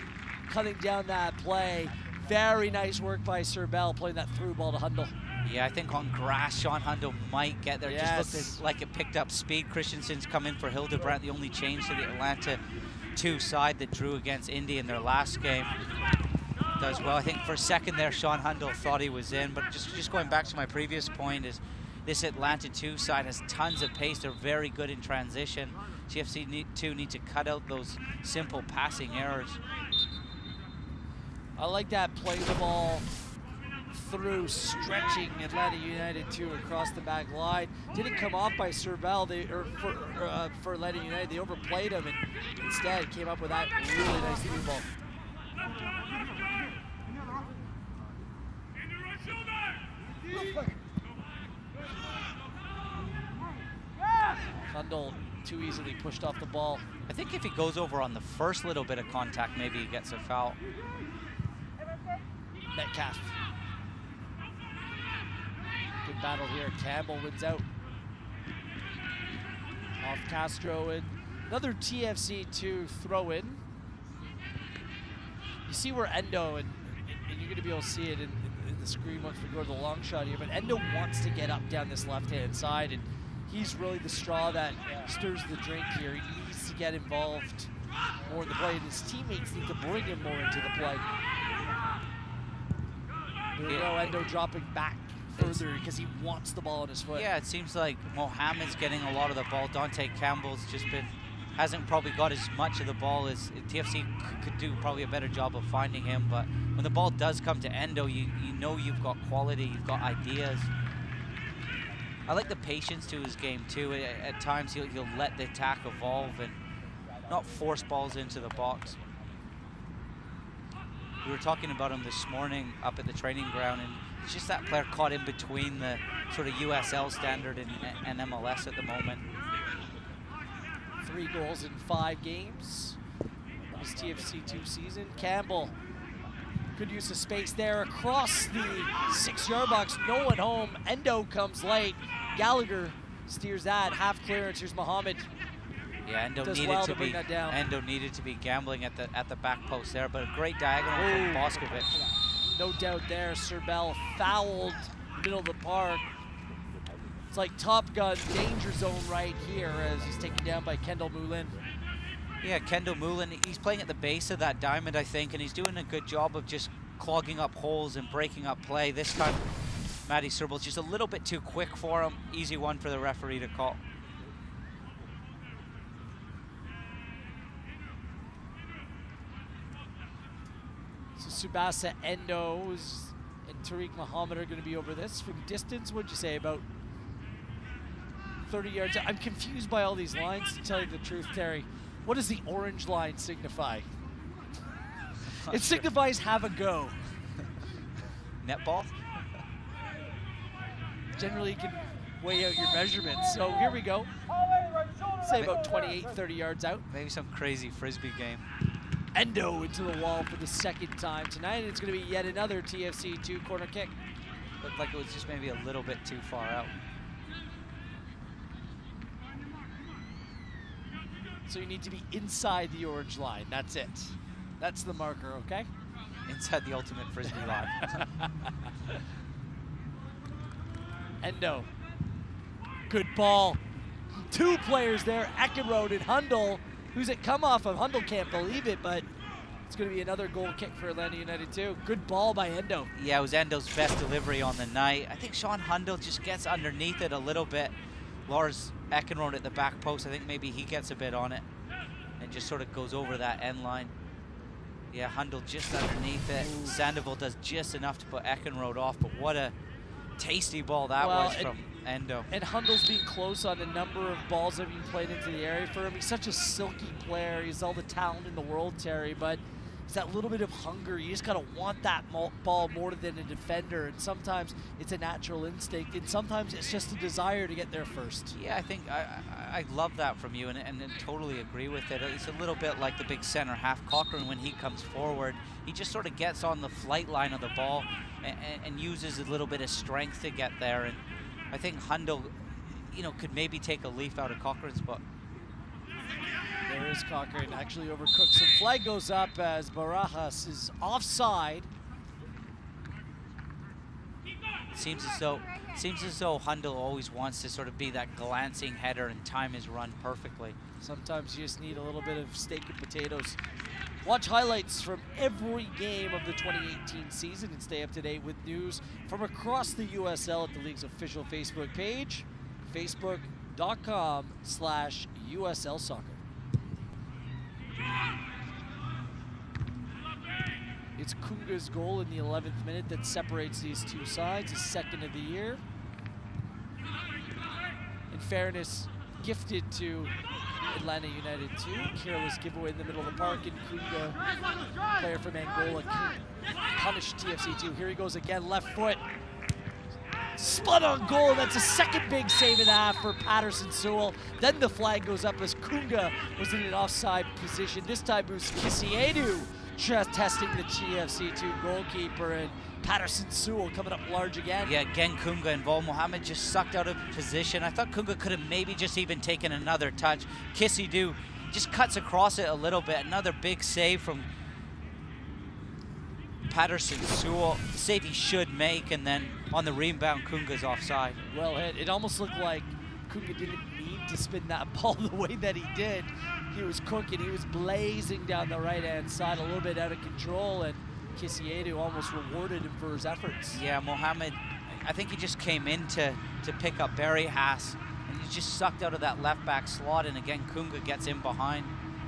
cutting down that play. Very nice work by Serbell playing that through ball to Hundle. Yeah, I think on grass, Sean Hundle might get there. Yes. Just looked like it picked up speed. Christensen's come in for Hildebrandt, the only change to the Atlanta 2 side that drew against Indy in their last game. Does well. I think for a second there, Sean Hundle thought he was in, but just going back to my previous point is this Atlanta 2 side has tons of pace. They're very good in transition. TFC 2 need to cut out those simple passing errors. I like that playing the ball through, stretching Atlanta United 2 across the back line. Didn't come off by Serbell, for Atlanta United. They overplayed him and instead came up with that really nice through ball. Hundle too easily pushed off the ball. I think if he goes over on the first little bit of contact, maybe he gets a foul. Metcalf. Good battle here. Campbell wins out. Off Castro and another TFC 2 throw in. You see where Endo, and you're going to be able to see it in the screen once we go to the long shot here, but Endo wants to get up down this left-hand side, and he's really the straw that stirs the drink here. He needs to get involved more in the play, and his teammates need to bring him more into the play. There we go, Endo dropping back further because he wants the ball in his foot. Yeah, it seems like Mohamed's getting a lot of the ball. Dante Campbell's just hasn't probably got as much of the ball as TFC could do probably a better job of finding him, but when the ball does come to Endo, you know you've got quality, you've got ideas. I like the patience to his game too. At times he'll let the attack evolve and not force balls into the box. We were talking about him this morning up at the training ground, and it's just that player caught in between the sort of USL standard and MLS at the moment. 3 goals in 5 games. That was TFC 2 season. Campbell, good use of space there across the 6-yard box. No one home. Endo comes late. Gallagher steers that. Half clearance. Here's Mohamed. Yeah, Endo needed to be gambling at the back post there, but a great diagonal from Boskovic. No doubt there. Serbell fouled middle of the park. It's like Top Gun danger zone right here as he's taken down by Kendall Moulin. Yeah, Kendall Moulin, he's playing at the base of that diamond, I think, and he's doing a good job of just clogging up holes and breaking up play. This time, Matty Serbell's just a little bit too quick for him. Easy one for the referee to call. So Subasa, Endos, and Tariq Mohamed are going to be over this. From distance, what'd you say, about 30 yards? I'm confused by all these lines, to tell you the truth, Terry. What does the orange line signify? It signifies have a go. Netball? Generally, you can weigh out your measurements. So here we go. Say about 28, 30 yards out. Maybe some crazy Frisbee game. Endo into the wall for the 2nd time tonight. And it's going to be yet another TFC 2 corner kick. Looked like it was just maybe a little bit too far out. So you need to be inside the orange line. That's it. That's the marker, okay? Inside the ultimate Frisbee line. Endo. Good ball. 2 players there, Eckenrode and Hundle. Who's it come off of? Hundle can't believe it, but it's going to be another goal kick for Atlanta United too. Good ball by Endo. Yeah, it was Endo's best delivery on the night. I think Sean Hundle just gets underneath it a little bit. Lars Eckenrode at the back post, I think maybe he gets a bit on it and just sort of goes over that end line. Yeah, Hundle just underneath it. Sandoval does just enough to put Eckenrode off, but what a tasty ball that was from Endo. And Hundle's being close on a number of balls that have been played into the area for him. He's such a silky player. He's all the talent in the world, Terry, but it's that little bit of hunger. You just got to want that ball more than a defender, and sometimes it's a natural instinct, and sometimes it's just a desire to get there first. Yeah, I think I love that from you, and totally agree with it. It's a little bit like the big center half, Cochran, when he comes forward. He just sort of gets on the flight line of the ball and uses a little bit of strength to get there, and I think Hundle, could maybe take a leaf out of Cochran's book. There is Cochran, actually overcooked. Some flag goes up as Barajas is offside. Seems as though Hundle always wants to sort of be that glancing header and time his run perfectly. Sometimes you just need a little bit of steak and potatoes. Watch highlights from every game of the 2018 season and stay up to date with news from across the USL at the league's official Facebook page, facebook.com/USL Soccer. It's Kunga's goal in the 11th minute that separates these two sides, his second of the year. In fairness, gifted to Atlanta United 2. Careless giveaway in the middle of the park, and Kunga, player from Angola, punished TFC 2. Here he goes again, left foot. Spot on goal, that's a second big save of the half for Patterson Sewell. Then the flag goes up as Kunga was in an offside position. This time it was Kisiedu just testing the TFC 2 goalkeeper, and Patterson Sewell coming up large again. Yeah, again, Kunga involved. Mohamed just sucked out of position. I thought Kunga could have maybe just even taken another touch. Kisiedu just cuts across it a little bit. Another big save from Patterson Sewell. Save he should make, and then on the rebound, Kunga's offside. Well hit. It almost looked like Kunga didn't need to spin that ball the way that he did. He was cooking. He was blazing down the right-hand side, a little bit out of control, and Kisiedu almost rewarded him for his efforts. Yeah, Mohamed, I think he just came in to pick up Barry Haas, and he just sucked out of that left-back slot, and again, Kunga gets in behind.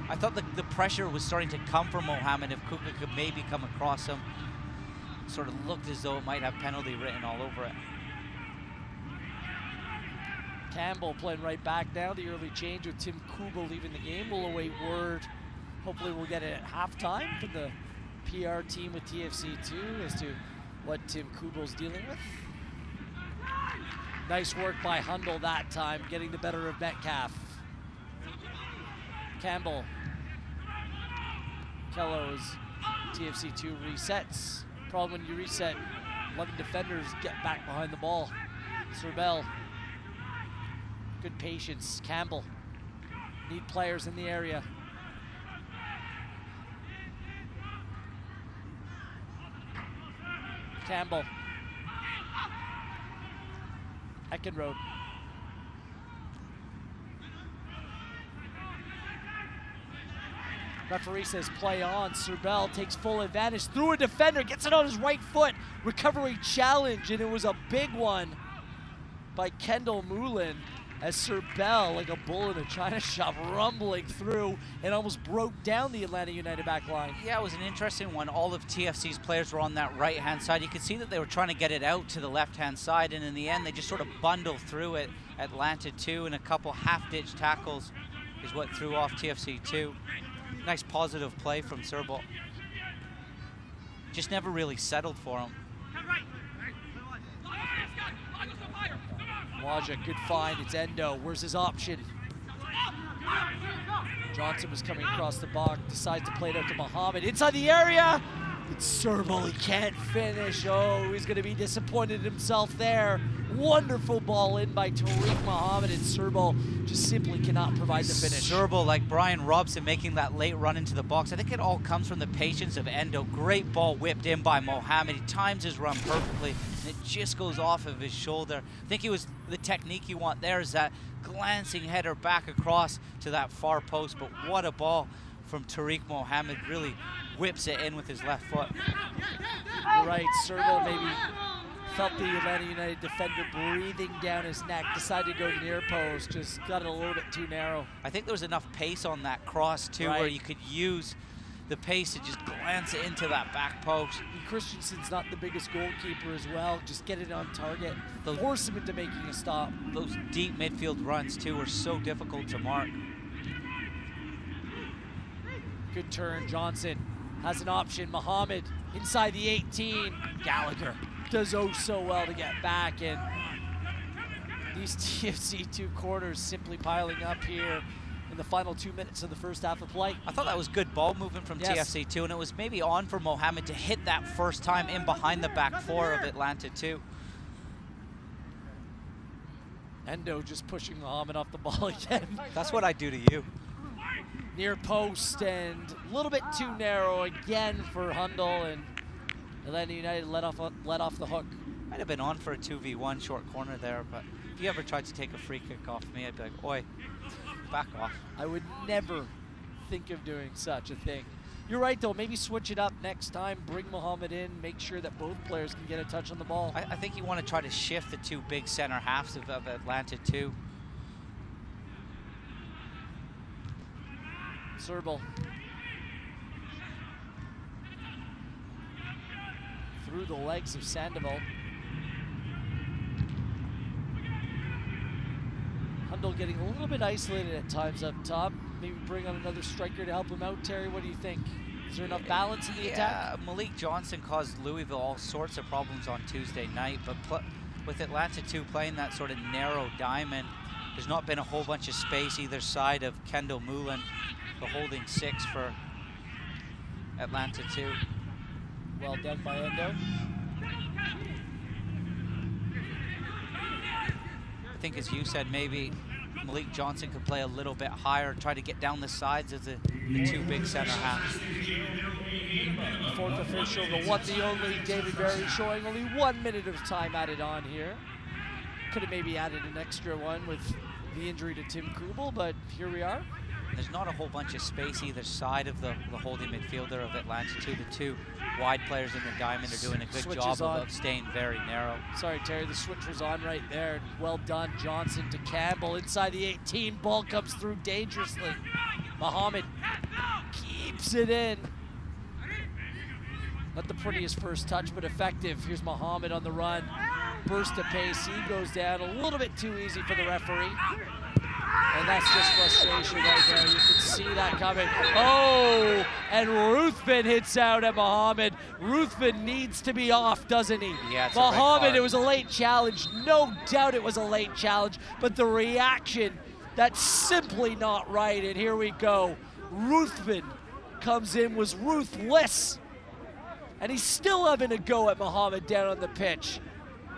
I thought the pressure was starting to come from Mohamed if Kunga could maybe come across him. Sort of looked as though it might have penalty written all over it. Campbell playing right back now. The early change with Tim Kubel leaving the game. We'll await word. Hopefully we'll get it at halftime from the PR team with TFC2 as to what Tim Kubel's dealing with. Nice work by Hundle that time, getting the better of Metcalf. Campbell. Kello's TFC2 resets. Problem when you reset, 11 defenders get back behind the ball. Serbel. Good patience. Campbell. Need players in the area. Campbell. Eckenrode. Referee says play on. Serbel takes full advantage through a defender, gets it on his right foot. Recovery challenge, and it was a big one by Kendall Moulin as Serbel, like a bull in a china shop, rumbling through and almost broke down the Atlanta United back line. Yeah, it was an interesting one. All of TFC's players were on that right-hand side. You could see that they were trying to get it out to the left-hand side, and in the end, they just sort of bundled through it. Atlanta 2 and a couple half-ditch tackles is what threw off TFC 2. Nice positive play from Serbel. Just never really settled for him. Waja, good find. It's Endo. Where's his option? Johnson was coming across the box, decides to play it out to Mohamed. Inside the area! It's Serbel. He can't finish. Oh, he's going to be disappointed in himself there. Wonderful ball in by Tariq Mohamed, and Serbel just simply cannot provide the finish. Serbel, like Brian Robson, making that late run into the box. I think it all comes from the patience of Endo. Great ball whipped in by Mohamed. He times his run perfectly, and it just goes off of his shoulder. I think it was the technique you want there is that glancing header back across to that far post, but what a ball from Tariq Mohamed. Really whips it in with his left foot. You're right, Serbel maybe felt the Atlanta United defender breathing down his neck, decided to go near post, just got it a little bit too narrow. I think there was enough pace on that cross too, where you could use the pace to just glance it into that back post. And Christensen's not the biggest goalkeeper as well, just get it on target, force him into making a stop. Those deep midfield runs too were so difficult to mark. Good turn, Johnson has an option. Mohamed inside the 18. Gallagher does oh so well to get back, and these TFC2 corners simply piling up here in the final 2 minutes of the first half of play. I thought that was good ball movement from TFC2, and it was maybe on for Mohamed to hit that first time in behind the back four of Atlanta 2. Endo just pushing Mohamed off the ball again. That's what I do to you. Near post and a little bit too narrow again for Hundle, and Atlanta United let off the hook. Might have been on for a 2v1 short corner there, but if you ever tried to take a free kick off me, I'd be like, oi, back off. I would never think of doing such a thing. You're right, though. Maybe switch it up next time. Bring Mohamed in. Make sure that both players can get a touch on the ball. I think you want to try to shift the two big center halves of Atlanta, too. Serbal. Through the legs of Sandoval. Hundal getting a little bit isolated at times up top. Maybe bring on another striker to help him out. Terry, what do you think? Is there enough balance in the attack? Malik Johnson caused Louisville all sorts of problems on Tuesday night, but with Atlanta 2 playing that sort of narrow diamond, there's not been a whole bunch of space either side of Kendall Moulin, the holding 6 for Atlanta 2. Well done by Endo. I think, as you said, maybe Malik Johnson could play a little bit higher, try to get down the sides of the two big center halves. Fourth official, the one, the only, David Berry, showing only 1 minute of time added on here. Could have maybe added an extra one with the injury to Tim Kubel, but here we are. There's not a whole bunch of space either side of the holding midfielder of Atlanta 2. The two wide players in the diamond are doing a good job of staying very narrow. Sorry, Terry, the switch was on right there. Well done, Johnson to Campbell inside the 18. Ball comes through dangerously. Mohamed keeps it in. Not the prettiest first touch, but effective. Here's Mohamed on the run. Burst of pace. He goes down a little bit too easy for the referee. And that's just frustration right there. You can see that coming. Oh, and Ruthven hits out at Mohamed. Ruthven needs to be off, doesn't he? Yeah, it's Mohamed, it was a late challenge. No doubt it was a late challenge, but the reaction, that's simply not right. And here we go. Ruthven comes in, was ruthless. And he's still having a go at Mohamed down on the pitch.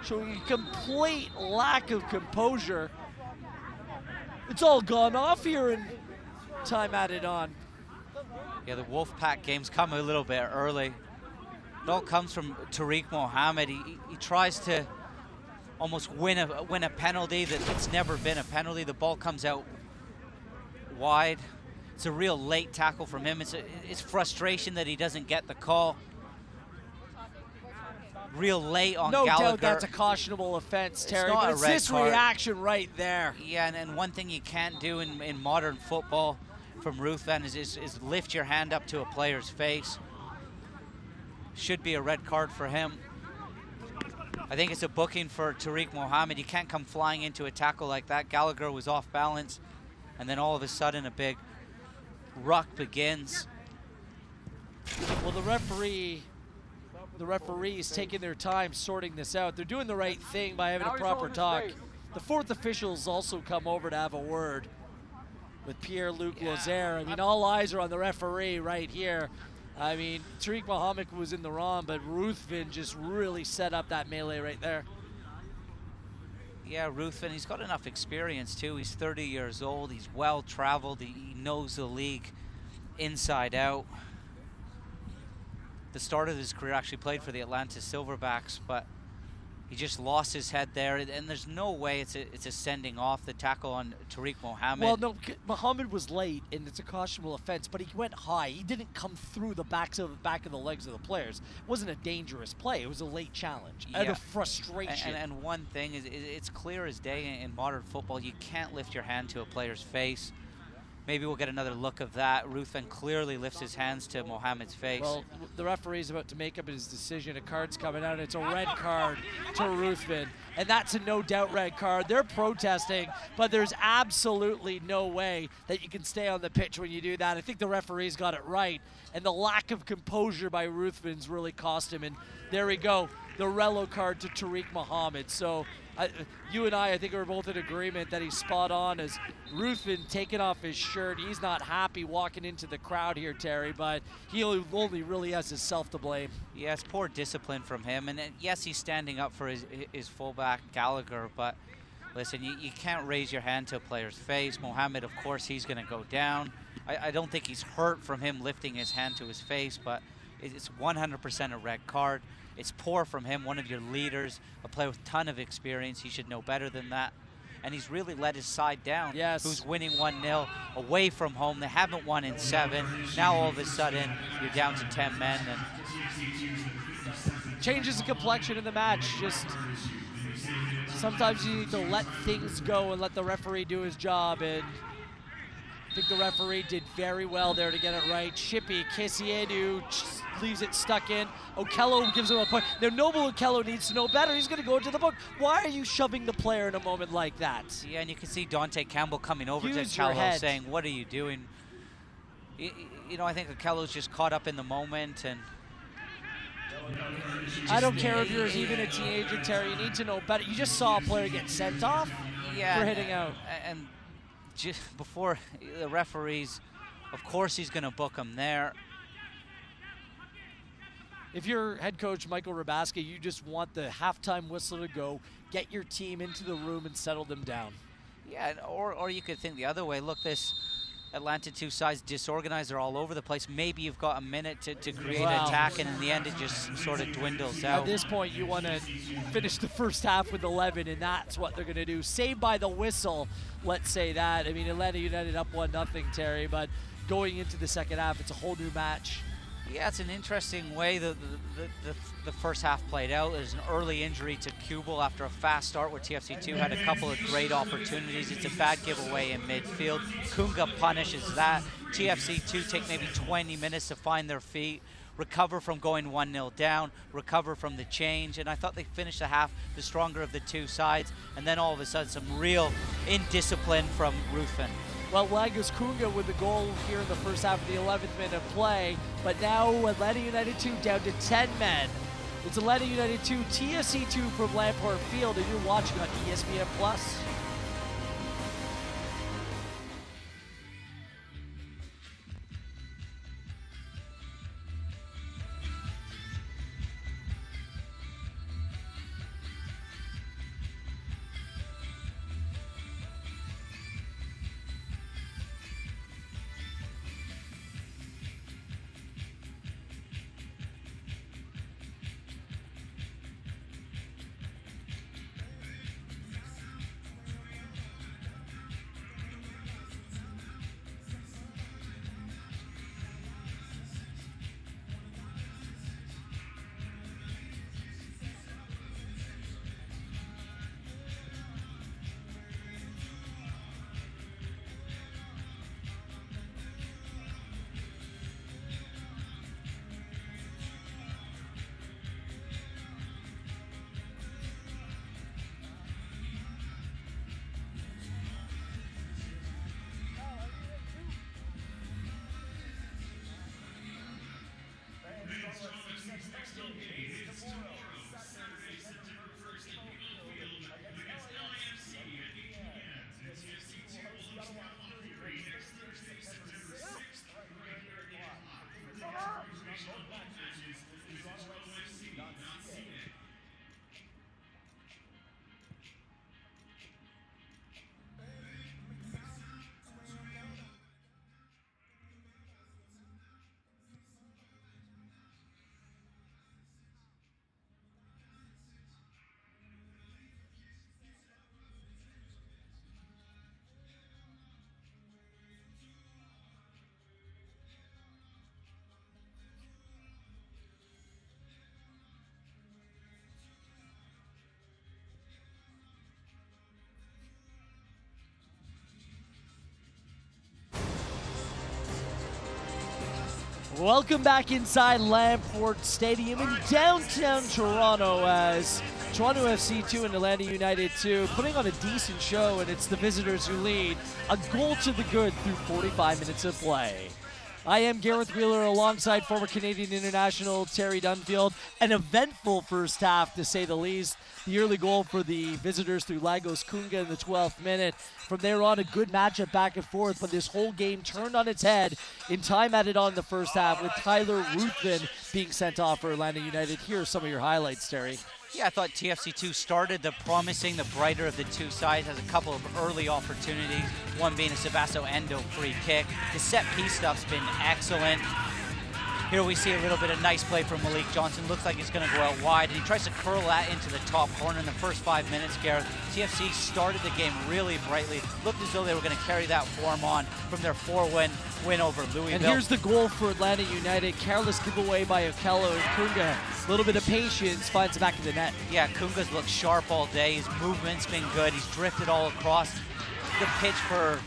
Showing a complete lack of composure. It's all gone off here and time added on. Yeah, the Wolfpack game's come a little bit early. It all comes from Tariq Mohamed. He tries to almost win a penalty that's never been a penalty. The ball comes out wide. It's a real late tackle from him. It's frustration that he doesn't get the call. Real late on Gallagher. No doubt that's a cautionable offense, Terry, but it's this reaction right there. Yeah, and one thing you can't do in modern football from Ruthven is lift your hand up to a player's face. Should be a red card for him. I think it's a booking for Tariq Mohamed. You can't come flying into a tackle like that. Gallagher was off balance, and then all of a sudden a big ruck begins. Well, the referees taking their time sorting this out. They're doing the right thing by having a proper talk. The fourth officials also come over to have a word with Pierre-Luc Lauzière. I mean, all eyes are on the referee right here. I mean, Tariq Mohamed was in the wrong, but Ruthven just really set up that melee right there. Yeah, Ruthven, he's got enough experience too. He's 30 years old. He's well-traveled. He knows the league inside out. The start of his career actually played for the Atlanta Silverbacks, but he just lost his head there, and there's no way it's a sending off, the tackle on Tariq Mohamed. Well, no, Mohamed was late, and it's a cautionable offense, but he went high. He didn't come through the back of the legs of the players. It wasn't a dangerous play. It was a late challenge out of frustration. And one thing is, it's clear as day in modern football, you can't lift your hand to a player's face. Maybe we'll get another look of that. Ruthven clearly lifts his hands to Mohamed's face. Well, the referee's about to make up his decision. A card's coming out, and it's a red card to Ruthven. And that's a no-doubt red card. They're protesting, but there's absolutely no way that you can stay on the pitch when you do that. I think the referee's got it right. And the lack of composure by Ruthven's really cost him. And there we go, the Rello card to Tariq Mohamed. So you and I think we're both in agreement that he's spot on as Ruthven taking off his shirt. He's not happy walking into the crowd here, Terry, but he only really has himself to blame. Yeah, it's poor discipline from him. And yes, he's standing up for his fullback, Gallagher, but listen, you can't raise your hand to a player's face. Mohamed, of course, he's going to go down. I don't think he's hurt from him lifting his hand to his face, but it's 100% a red card. It's poor from him, one of your leaders, a player with a ton of experience. He should know better than that. And he's really let his side down, who's winning 1-0 away from home. They haven't won in 7. Now all of a sudden, you're down to 10 men. And changes the complexion of the match. Just sometimes you need to let things go and let the referee do his job. And I think the referee did very well there to get it right. Shippy, Kisiedu leaves it stuck in. Okello gives him a point. Now, Noble Okello needs to know better. He's going to go into the book. Why are you shoving the player in a moment like that? Yeah, and you can see Dante Campbell coming over to Okello saying, what are you doing? You know, I think Okello's just caught up in the moment. And I don't care if you're even a teenager, Terry. You need to know better. You just saw a player get sent off for hitting out. And just before the referees, of course he's going to book him there. If you're head coach Michael Rabaska, you just want the halftime whistle to go, get your team into the room and settle them down. Yeah, or you could think the other way. Look, this Atlanta 2 sides disorganized. They're all over the place. Maybe you've got a minute to create an attack, and in the end it just sort of dwindles out. At this point, you want to finish the first half with 11, and that's what they're going to do. Saved by the whistle, let's say that. I mean, Atlanta United up 1-0, Terry, but going into the second half, it's a whole new match. Yeah, it's an interesting way the first half played out. There's an early injury to Kubel after a fast start where TFC2 had a couple of great opportunities. It's a bad giveaway in midfield. Kunga punishes that. TFC2 take maybe 20 minutes to find their feet, recover from going 1-0 down, recover from the change, and I thought they finished the half the stronger of the 2 sides, and then all of a sudden some real indiscipline from Ruthven. Well, Lagos Kunga with the goal here in the first half of the 11th minute of play, but now Atlanta United 2 down to 10 men. It's Atlanta United 2, TFC 2 from Lamport Field, and you're watching on ESPN+. Welcome back inside Lamport Stadium in downtown Toronto as Toronto FC 2 and Atlanta United 2 putting on a decent show, and it's the visitors who lead a goal to the good through 45 minutes of play. I am Gareth Wheeler alongside former Canadian international Terry Dunfield. An eventful first half, to say the least. The early goal for the visitors through Lagos Kunga in the 12th minute. From there on, a good matchup back and forth, but this whole game turned on its head in time added on in the first half with Tyler Ruthven being sent off for Atlanta United. Here are some of your highlights, Terry. Yeah, I thought TFC2 started the promising, the brighter of the 2 sides, has a couple of early opportunities, one being a Sebastião Endo free kick. The set piece stuff's been excellent. Here we see a little bit of nice play from Malik Johnson. Looks like he's going to go out wide, and he tries to curl that into the top corner in the first 5 minutes, Gareth. TFC started the game really brightly. Looked as though they were going to carry that form on from their 4-win win over Louisville. And here's the goal for Atlanta United. Careless giveaway by Okello and Kunga. A little bit of patience, finds the back of the net. Yeah, Kunga's looked sharp all day. His movement's been good. He's drifted all across the pitch for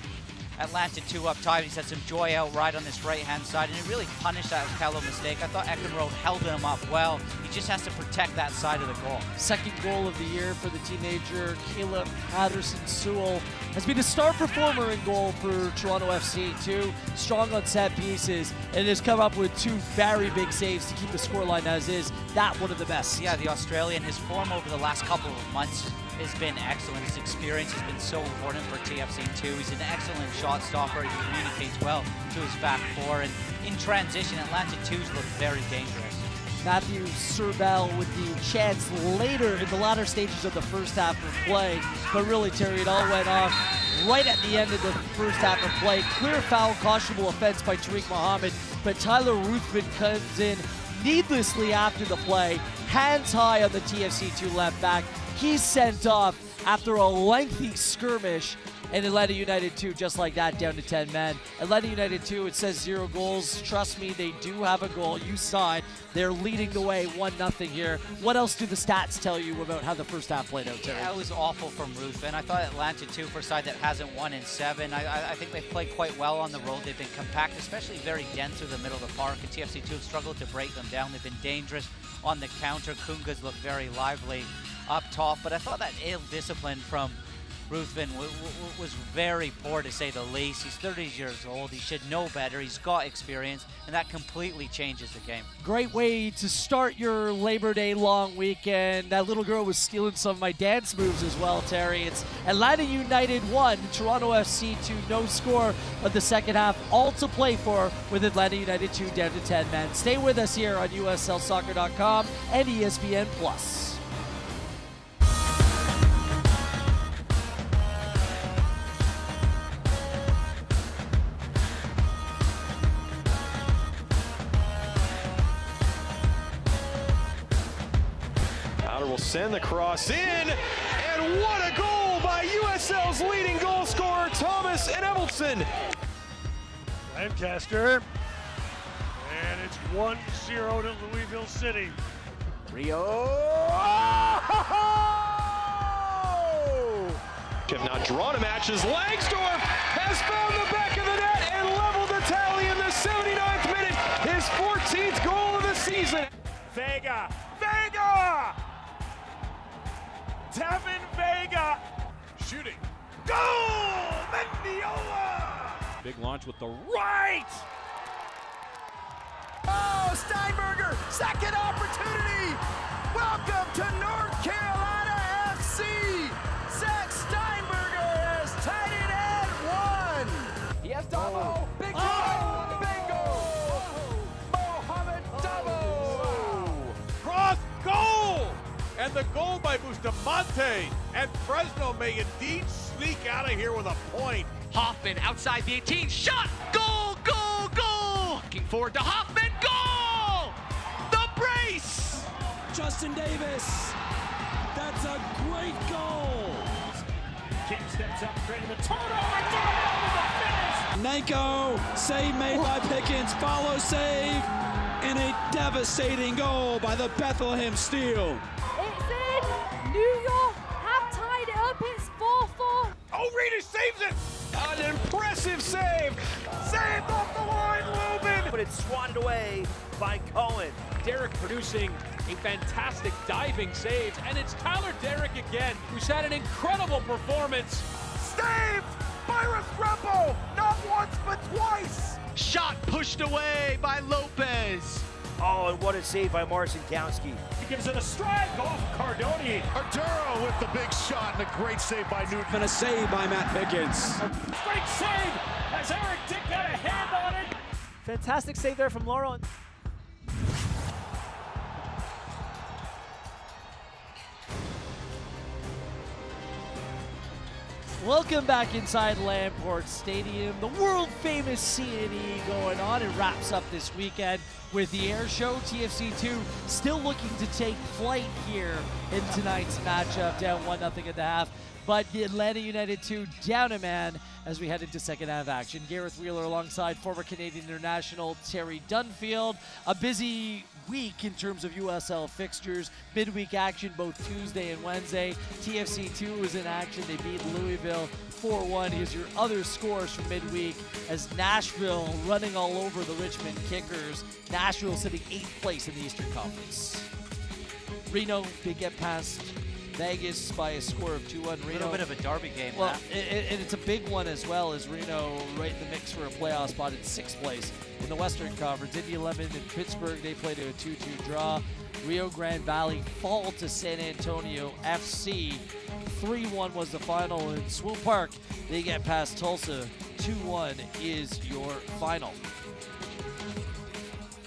Atlanta 2 up top. He's had some joy out right on this right-hand side, and he really punished that Okello mistake. I thought Eckenrode held him up well. He just has to protect that side of the goal. Second goal of the year for the teenager, Caleb Patterson-Sewell, has been a star performer in goal for Toronto FC, too. Strong on set pieces, and has come up with 2 very big saves to keep the scoreline as is. That one of the best. Yeah, the Australian, his form over the last couple of months has been excellent. His experience has been so important for TFC too. He's an excellent shot stopper. He communicates well to his back four. And in transition, Atlanta 2's look very dangerous. Matthew Serbell with the chance later in the latter stages of the first half of play. But really, Terry, it all went off right at the end of the first half of play. Clear foul, cautionable offense by Tariq Muhammad. But Tyler Ruthven comes in needlessly after the play. Hands high on the TFC2 left back. He's sent off after a lengthy skirmish, and Atlanta United 2, just like that, down to 10 men. Atlanta United 2, it says 0 goals. Trust me, they do have a goal. You saw it. They're leading the way, 1-0 here. What else do the stats tell you about how the first half played out, Terry? Yeah, it was awful from Ruthven. I thought Atlanta 2, for a side that hasn't won in 7, I think they've played quite well on the road. They've been compact, especially very dense through the middle of the park, and TFC 2 have struggled to break them down. They've been dangerous on the counter. Kunga's looked very lively up top, but I thought that ill discipline from Ruthven was very poor, to say the least. He's 30 years old. He should know better. He's got experience, and that completely changes the game. Great way to start your Labor Day long weekend. That little girl was stealing some of my dance moves as well, Terry. It's Atlanta United 1, Toronto FC 2. No score of the second half. All to play for with Atlanta United 2 down to 10 men. Stay with us here on USLsoccer.com and ESPN+. Will send the cross in, and what a goal by USL's leading goal scorer, Thomas Enevoldsen. Lancaster, and it's 1-0 to Louisville City. Rio. Have not drawn a match as Langsdorff has found the back of the net and leveled the tally in the 79th minute, his 14th goal of the season. Vega! Devin Vega shooting. Goal! Mendiola! Big launch with the right! Oh, Steinberger, second opportunity! Welcome to North Carolina FC! Zach Steinberger has tied it at 1! He has Dabo! Big try! Bingo! Mohamed Dabo! cross goal! And the goal by Bustamante, and Fresno may indeed sneak out of here with a point. Hoffman outside the 18, shot, goal, goal, goal! Looking forward to Hoffman, goal! The brace! Justin Davis, that's a great goal! King steps up, creating the turnover, with the finish! Nanko, save made by Pickens, follow save, and a devastating goal by the Bethlehem Steel. It's in! New York have tied it up, it's 4-4. Oh, Reedy saves it! An impressive save! Saved off the line, Lubin! But it's swatted away by Cohen. Derek producing a fantastic diving save, and it's Tyler Derrick again, who's had an incredible performance. Saved by Restrepo! Not once, but twice! Shot pushed away by Lopez. Oh, and what a save by Marcin Gowski. He gives it a strike off Cardoni. Arduro with the big shot and a great save by Newton. And a save by Matt Pickens. Great save as Eric Dick got a hand on it. Fantastic save there from Laurent. Welcome back inside Lamport Stadium. The world-famous C&E going on. It wraps up this weekend with the air show. TFC2 still looking to take flight here in tonight's matchup, down 1-0 at the half. But the Atlanta United 2 down a man as we head into second half action. Gareth Wheeler alongside former Canadian international Terry Dunfield. A busy week in terms of USL fixtures. Midweek action both Tuesday and Wednesday. TFC2 was in action. They beat Louisville 4-1. Here's your other scores from midweek as Nashville running all over the Richmond Kickers. Nashville sitting 8th place in the Eastern Conference. Reno, they get past Vegas by a score of 2-1. A little bit of a derby game. Well, and it's a big one as well, as Reno right in the mix for a playoff spot in 6th place in the Western Conference. Indy 11 and Pittsburgh, they played a 2-2 draw. Rio Grande Valley fall to San Antonio FC. 3-1 was the final. In Swope Park, they get past Tulsa. 2-1 is your final.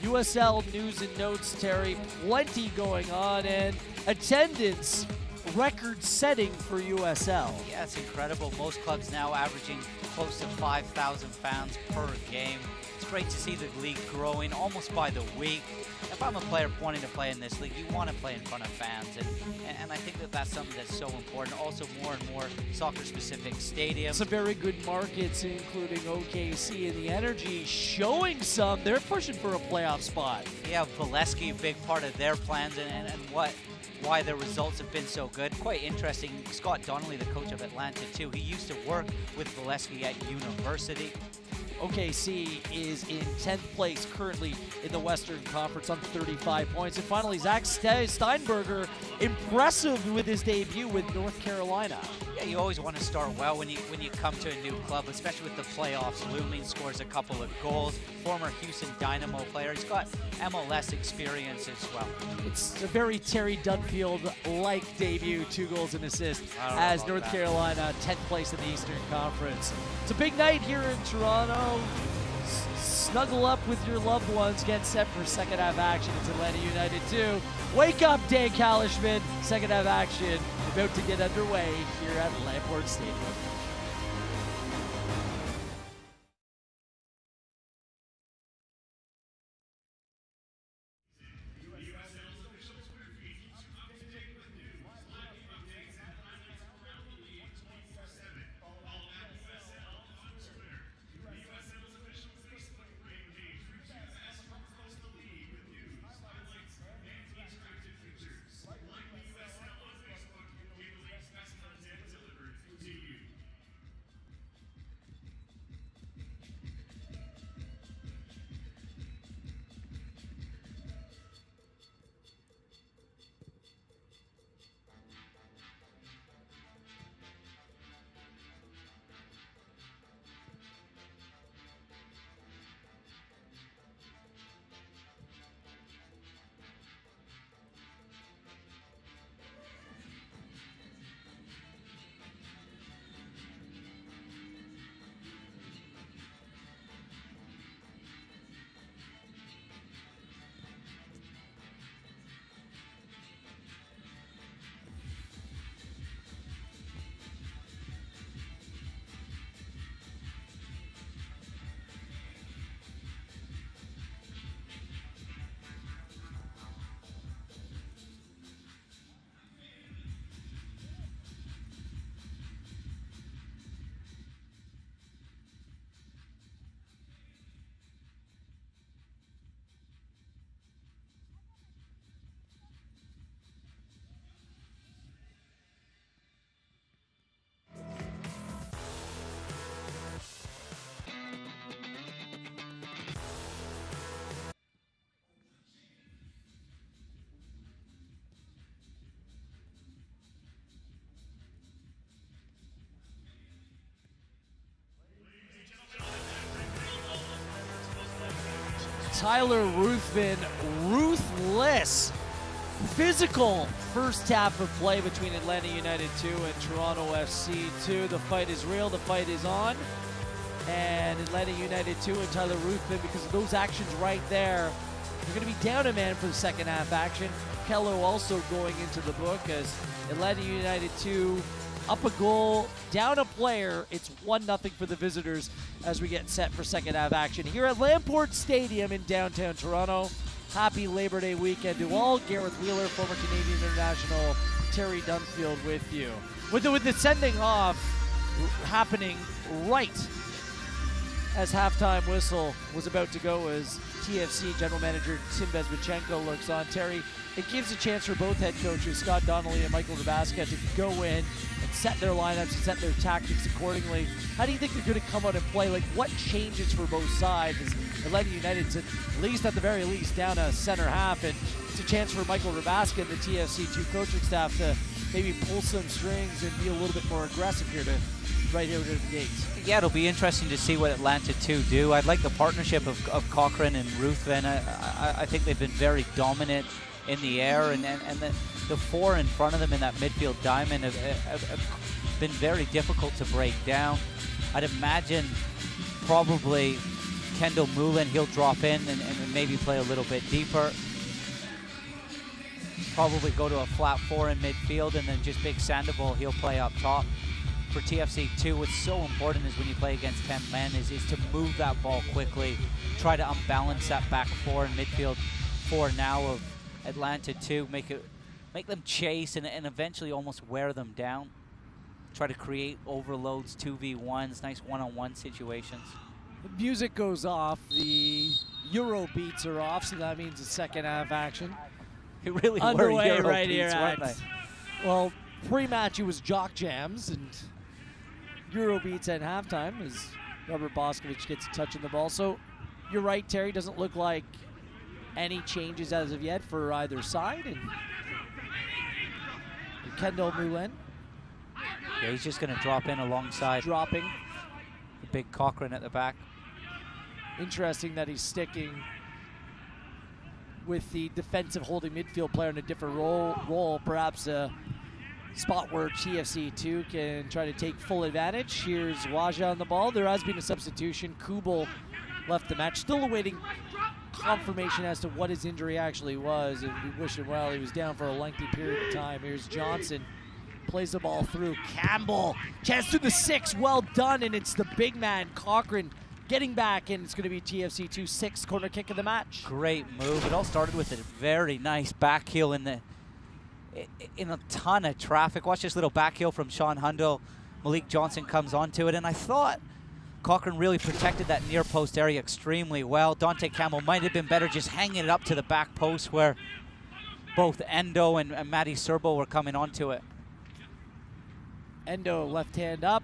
USL news and notes, Terry. Plenty going on, and attendance record-setting for USL. Yeah, it's incredible. Most clubs now averaging close to 5,000 fans per game. It's great to see the league growing almost by the week. If I'm a player wanting to play in this league, you want to play in front of fans, and I think that that's something that's so important. Also, more and more soccer-specific stadiums. Some very good markets, including OKC and the Energy, showing some. They're pushing for a playoff spot. Yeah, Valesky, a big part of their plans, and why their results have been so good. Quite interesting. Scott Donnelly, the coach of Atlanta, too. He used to work with Valesky at university. OKC is in 10th place currently in the Western Conference on 35 points. And finally, Zach Steinberger, impressive with his debut with North Carolina. Yeah, you always want to start well when you come to a new club, especially with the playoffs looming. Scores a couple of goals. Former Houston Dynamo player. He's got MLS experience as well. It's a very Terry Dunfield-like debut, 2 goals and assists as North Carolina 10th place in the Eastern Conference. It's a big night here in Toronto. Snuggle up with your loved ones. Get set for second half action. It's Atlanta United 2. Wake up, Dan Kalishman. Second half action about to get underway here at Lamport Stadium. Tyler Ruthven, ruthless, physical first half of play between Atlanta United 2 and Toronto FC 2. The fight is real, the fight is on. And Atlanta United 2 and Tyler Ruthven, because of those actions right there, they're going to be down a man for the second half action. Kello also going into the book as Atlanta United 2 up a goal, down a player. It's 1-0 for the visitors as we get set for second half action here at Lamport Stadium in downtown Toronto. Happy Labor Day weekend to all. Gareth Wheeler, former Canadian international, Terry Dunfield with you. With the sending off happening right as halftime whistle was about to go as TFC general manager Tim Bezbatchenko looks on. Terry, it gives a chance for both head coaches, Scott Donnelly and Michael Rabaska, to go in and set their lineups and set their tactics accordingly. How do you think they're going to come out and play? Like, what changes for both sides? As Atlanta United's at the very least, down a center half, and it's a chance for Michael Rabaska and the TFC2 coaching staff to maybe pull some strings and be a little bit more aggressive here right here to the gates. Yeah, it'll be interesting to see what Atlanta 2 do. I'd like the partnership of Cochrane and Ruthven. I think they've been very dominant in the air, and the four in front of them in that midfield diamond have been very difficult to break down. I'd imagine probably Kendall Moulin, he'll drop in and maybe play a little bit deeper. Probably go to a flat four in midfield, and then just Big Sandoval, he'll play up top. For TFC2, what's so important is when you play against 10 men is to move that ball quickly, try to unbalance that back four and midfield four now of Atlanta 2, make them chase and eventually almost wear them down. Try to create overloads, 2v1s, nice one-on-one situations. The music goes off, the Euro beats are off, so that means it's second half action. It really underway were Euro right beats, here. weren't they? Well, pre-match it was jock jams, and Euro beats at halftime as Robert Boscovich gets a touch on the ball. So you're right, Terry, doesn't look like any changes as of yet for either side. And Kendall Moulin. Yeah, he's just going to drop in alongside. Dropping. The big Cochrane at the back. Interesting that he's sticking with the defensive holding midfield player in a different role, perhaps a spot where TFC2 can try to take full advantage. Here's Waja on the ball. There has been a substitution. Kubel left the match. Still awaiting confirmation as to what his injury actually was, and we wish him well. He was down for a lengthy period of time. Here's Johnson. Plays the ball through. Campbell. Chance through the 6. Well done, and it's the big man, Cochrane, getting back, and it's going to be TFC2 6th corner kick of the match. Great move. It all started with a very nice back heel in a ton of traffic. Watch this little back heel from Sean Hundle. Malik Johnson comes onto it, and I thought Cochrane really protected that near post area extremely well. Dante Campbell might have been better just hanging it up to the back post where both Endo and Matty Serbo were coming onto it. Endo left hand up,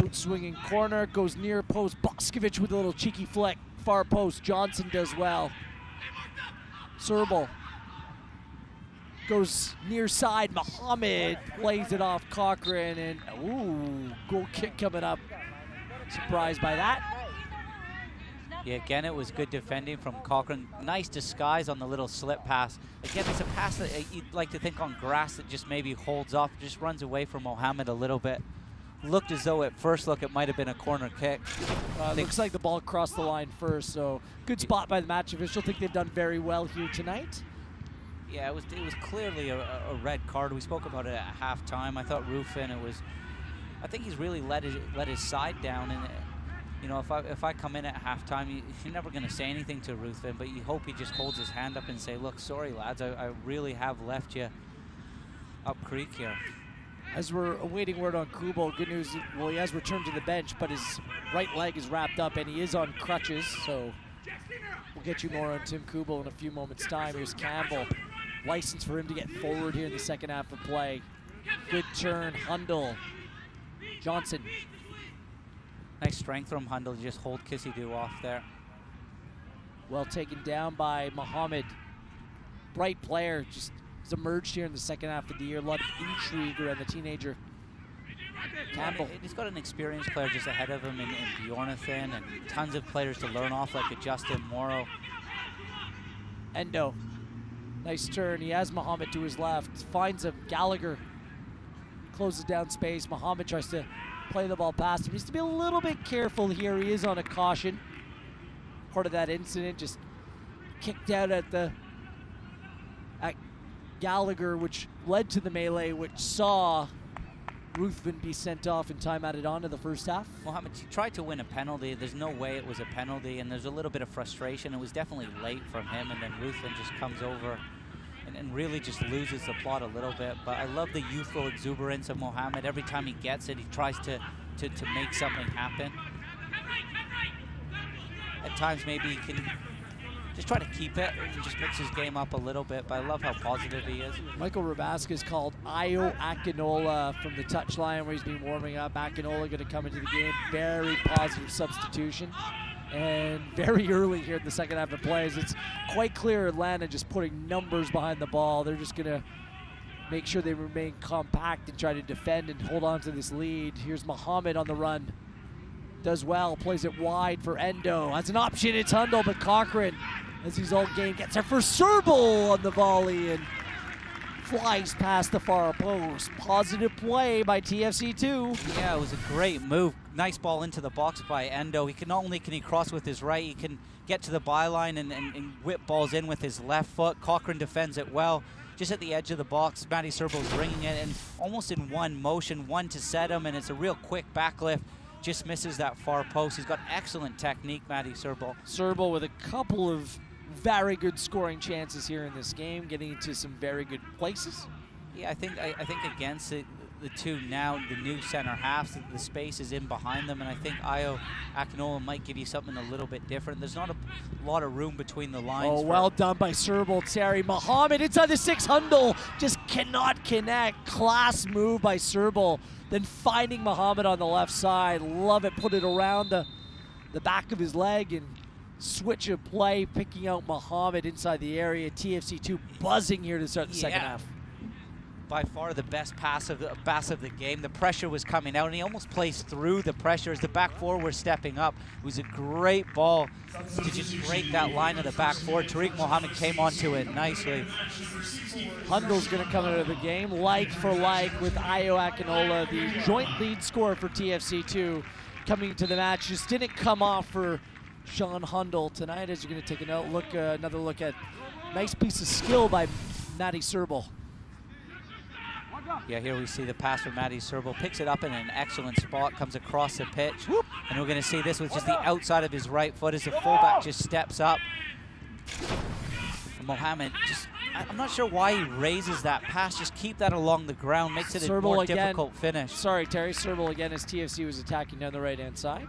out swinging corner, goes near post. Boscovich with a little cheeky flick, far post. Johnson does well. Serbo goes near side. Muhammad plays it off Cochrane, and ooh, goal kick coming up. Surprised by that. Yeah, again, it was good defending from Cochrane. Nice disguise on the little slip pass. Again, it's a pass that you'd like to think on grass that just maybe holds off, just runs away from Mohammed a little bit. Looked as though at first look it might have been a corner kick. Looks like the ball crossed the line first, so good spot by the match official. Think they've done very well here tonight. Yeah, it was clearly a red card. We spoke about it at halftime. I thought Ruthven, I think he's really let his side down, and you know, if I come in at halftime, you're never going to say anything to Ruthven, but you hope he just holds his hand up and say, look, sorry lads, I really have left you up creek here. As we're awaiting word on Kubel, good news, well, he has returned to the bench, but his right leg is wrapped up and he is on crutches, so we'll get you more on Tim Kubel in a few moments' time. Here's Campbell. License for him to get forward here in the second half of play. Good turn, Hundle. Johnson. Nice strength from Hundle to just hold Kissy-Do off there. Well taken down by Muhammad. Bright player, just has emerged here in the second half of the year. A lot of intrigue around the teenager. Campbell. He's got an experienced player just ahead of him in Bjornathan, and tons of players to learn off like a Justin Morrow. Endo. Nice turn. He has Muhammad to his left. Finds him. Gallagher closes down space. Muhammad tries to play the ball past him. Needs to be a little bit careful here. He is on a caution. Part of that incident, just kicked out at Gallagher, which led to the melee, which saw Ruthven be sent off and time added on to the first half. Mohammed, he tried to win a penalty. There's no way it was a penalty, and there's a little bit of frustration. It was definitely late from him, and then Ruthven just comes over and really just loses the plot a little bit. But I love the youthful exuberance of Mohammed. Every time he gets it, he tries to make something happen. At times, maybe he can just try to keep it and just mix his game up a little bit, but I love how positive he is. Michael Rabaska has called Ayo Akinola from the touchline where he's been warming up. Akinola going to come into the game. Very positive substitution. And very early here in the second half of plays, it's quite clear Atlanta just putting numbers behind the ball. They're just going to make sure they remain compact and try to defend and hold on to this lead. Here's Muhammad on the run. Does well, plays it wide for Endo. Has an option, it's Hundle, but Cochran, as he's all game, gets there for Serbal on the volley and flies past the far post. Positive play by TFC2. Yeah, it was a great move. Nice ball into the box by Endo. He not only can he cross with his right, he can get to the byline and whip balls in with his left foot. Cochran defends it well. Just at the edge of the box, Matty Serbal's bringing it, and almost in one motion, one to set him, and it's a real quick backlift. Just misses that far post. He's got excellent technique, Matty Serbal. Serbal with a couple of very good scoring chances here in this game, getting into some very good places. Yeah, I think against the two now, the new center halves, the space is in behind them, and I think Ayo Akinola might give you something a little bit different. There's not a lot of room between the lines. Oh, well done by Serbal. Terry Muhammad inside the 6. Hundle just cannot connect. Class move by Serbal. Then finding Muhammad on the left side. Love it. Put it around the back of his leg and switch of play, picking out Muhammad inside the area. TFC2 buzzing here to start the second half. By far the best pass of the game. The pressure was coming out, and he almost plays through the pressure as the back four were stepping up. It was a great ball to just break that line of the back four. Tariq Mohammed came onto it nicely. Hundle's going to come into the game like for like with Ayo Akinola, the joint lead scorer for TFC2 coming into the match. Just didn't come off for Sean Hundle tonight, as you're going to take another look at nice piece of skill by Matty Serbal. Yeah, here we see the pass from Matty Serbal. Picks it up in an excellent spot, comes across the pitch. Whoop. And we're going to see this with just the outside of his right foot as the fullback just steps up. And Mohammed just, I'm not sure why he raises that pass. Just keep that along the ground, makes it a more difficult finish. Sorry, Terry. Serbal again as TFC was attacking down the right-hand side.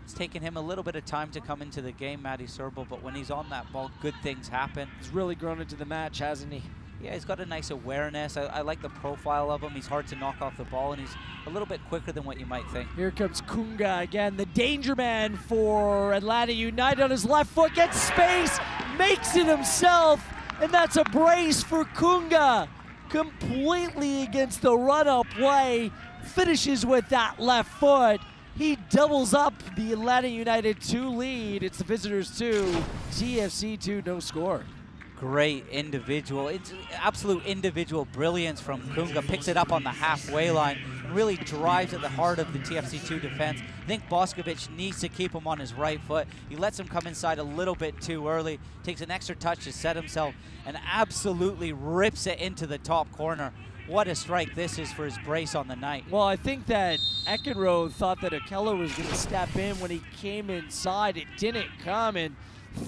It's taken him a little bit of time to come into the game, Matty Serbal, but when he's on that ball, good things happen. He's really grown into the match, hasn't he? Yeah, he's got a nice awareness. I like the profile of him. He's hard to knock off the ball, and he's a little bit quicker than what you might think. Here comes Kunga again, the danger man for Atlanta United on his left foot, gets space, makes it himself, and that's a brace for Kunga. Completely against the run-up play, finishes with that left foot. He doubles up the Atlanta United 2 lead. It's the visitors 2, TFC 2, no score. Great individual, it's absolute individual brilliance from Kunga. Picks it up on the halfway line, really drives at the heart of the TFC2 defense. I think Boskovic needs to keep him on his right foot. He lets him come inside a little bit too early, takes an extra touch to set himself, and absolutely rips it into the top corner. What a strike this is for his brace on the night. Well, I think that Eckenrode thought that Okello was going to step in when he came inside. It didn't come, and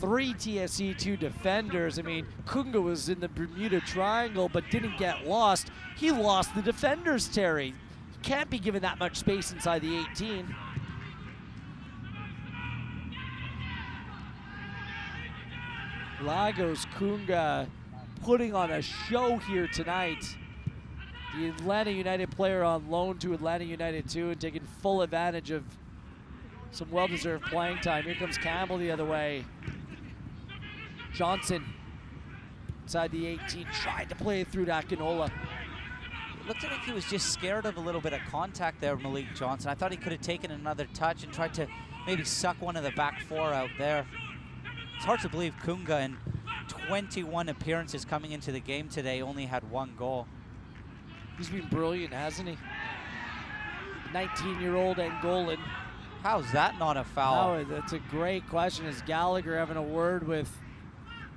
3 TFC2 defenders. I mean, Kunga was in the Bermuda Triangle but didn't get lost. He lost the defenders, Terry. He can't be given that much space inside the 18. Lagos Kunga putting on a show here tonight. The Atlanta United player on loan to Atlanta United 2 and taking full advantage of some well-deserved playing time. Here comes Campbell the other way. Johnson inside the 18, tried to play it through to Akinola. It looked like he was just scared of a little bit of contact there, Malik Johnson. I thought he could have taken another touch and tried to maybe suck one of the back four out there. It's hard to believe Kunga, in 21 appearances coming into the game today, only had 1 goal. He's been brilliant, hasn't he? 19-year-old Angolan. How's that not a foul? Oh, that's a great question. Is Gallagher having a word with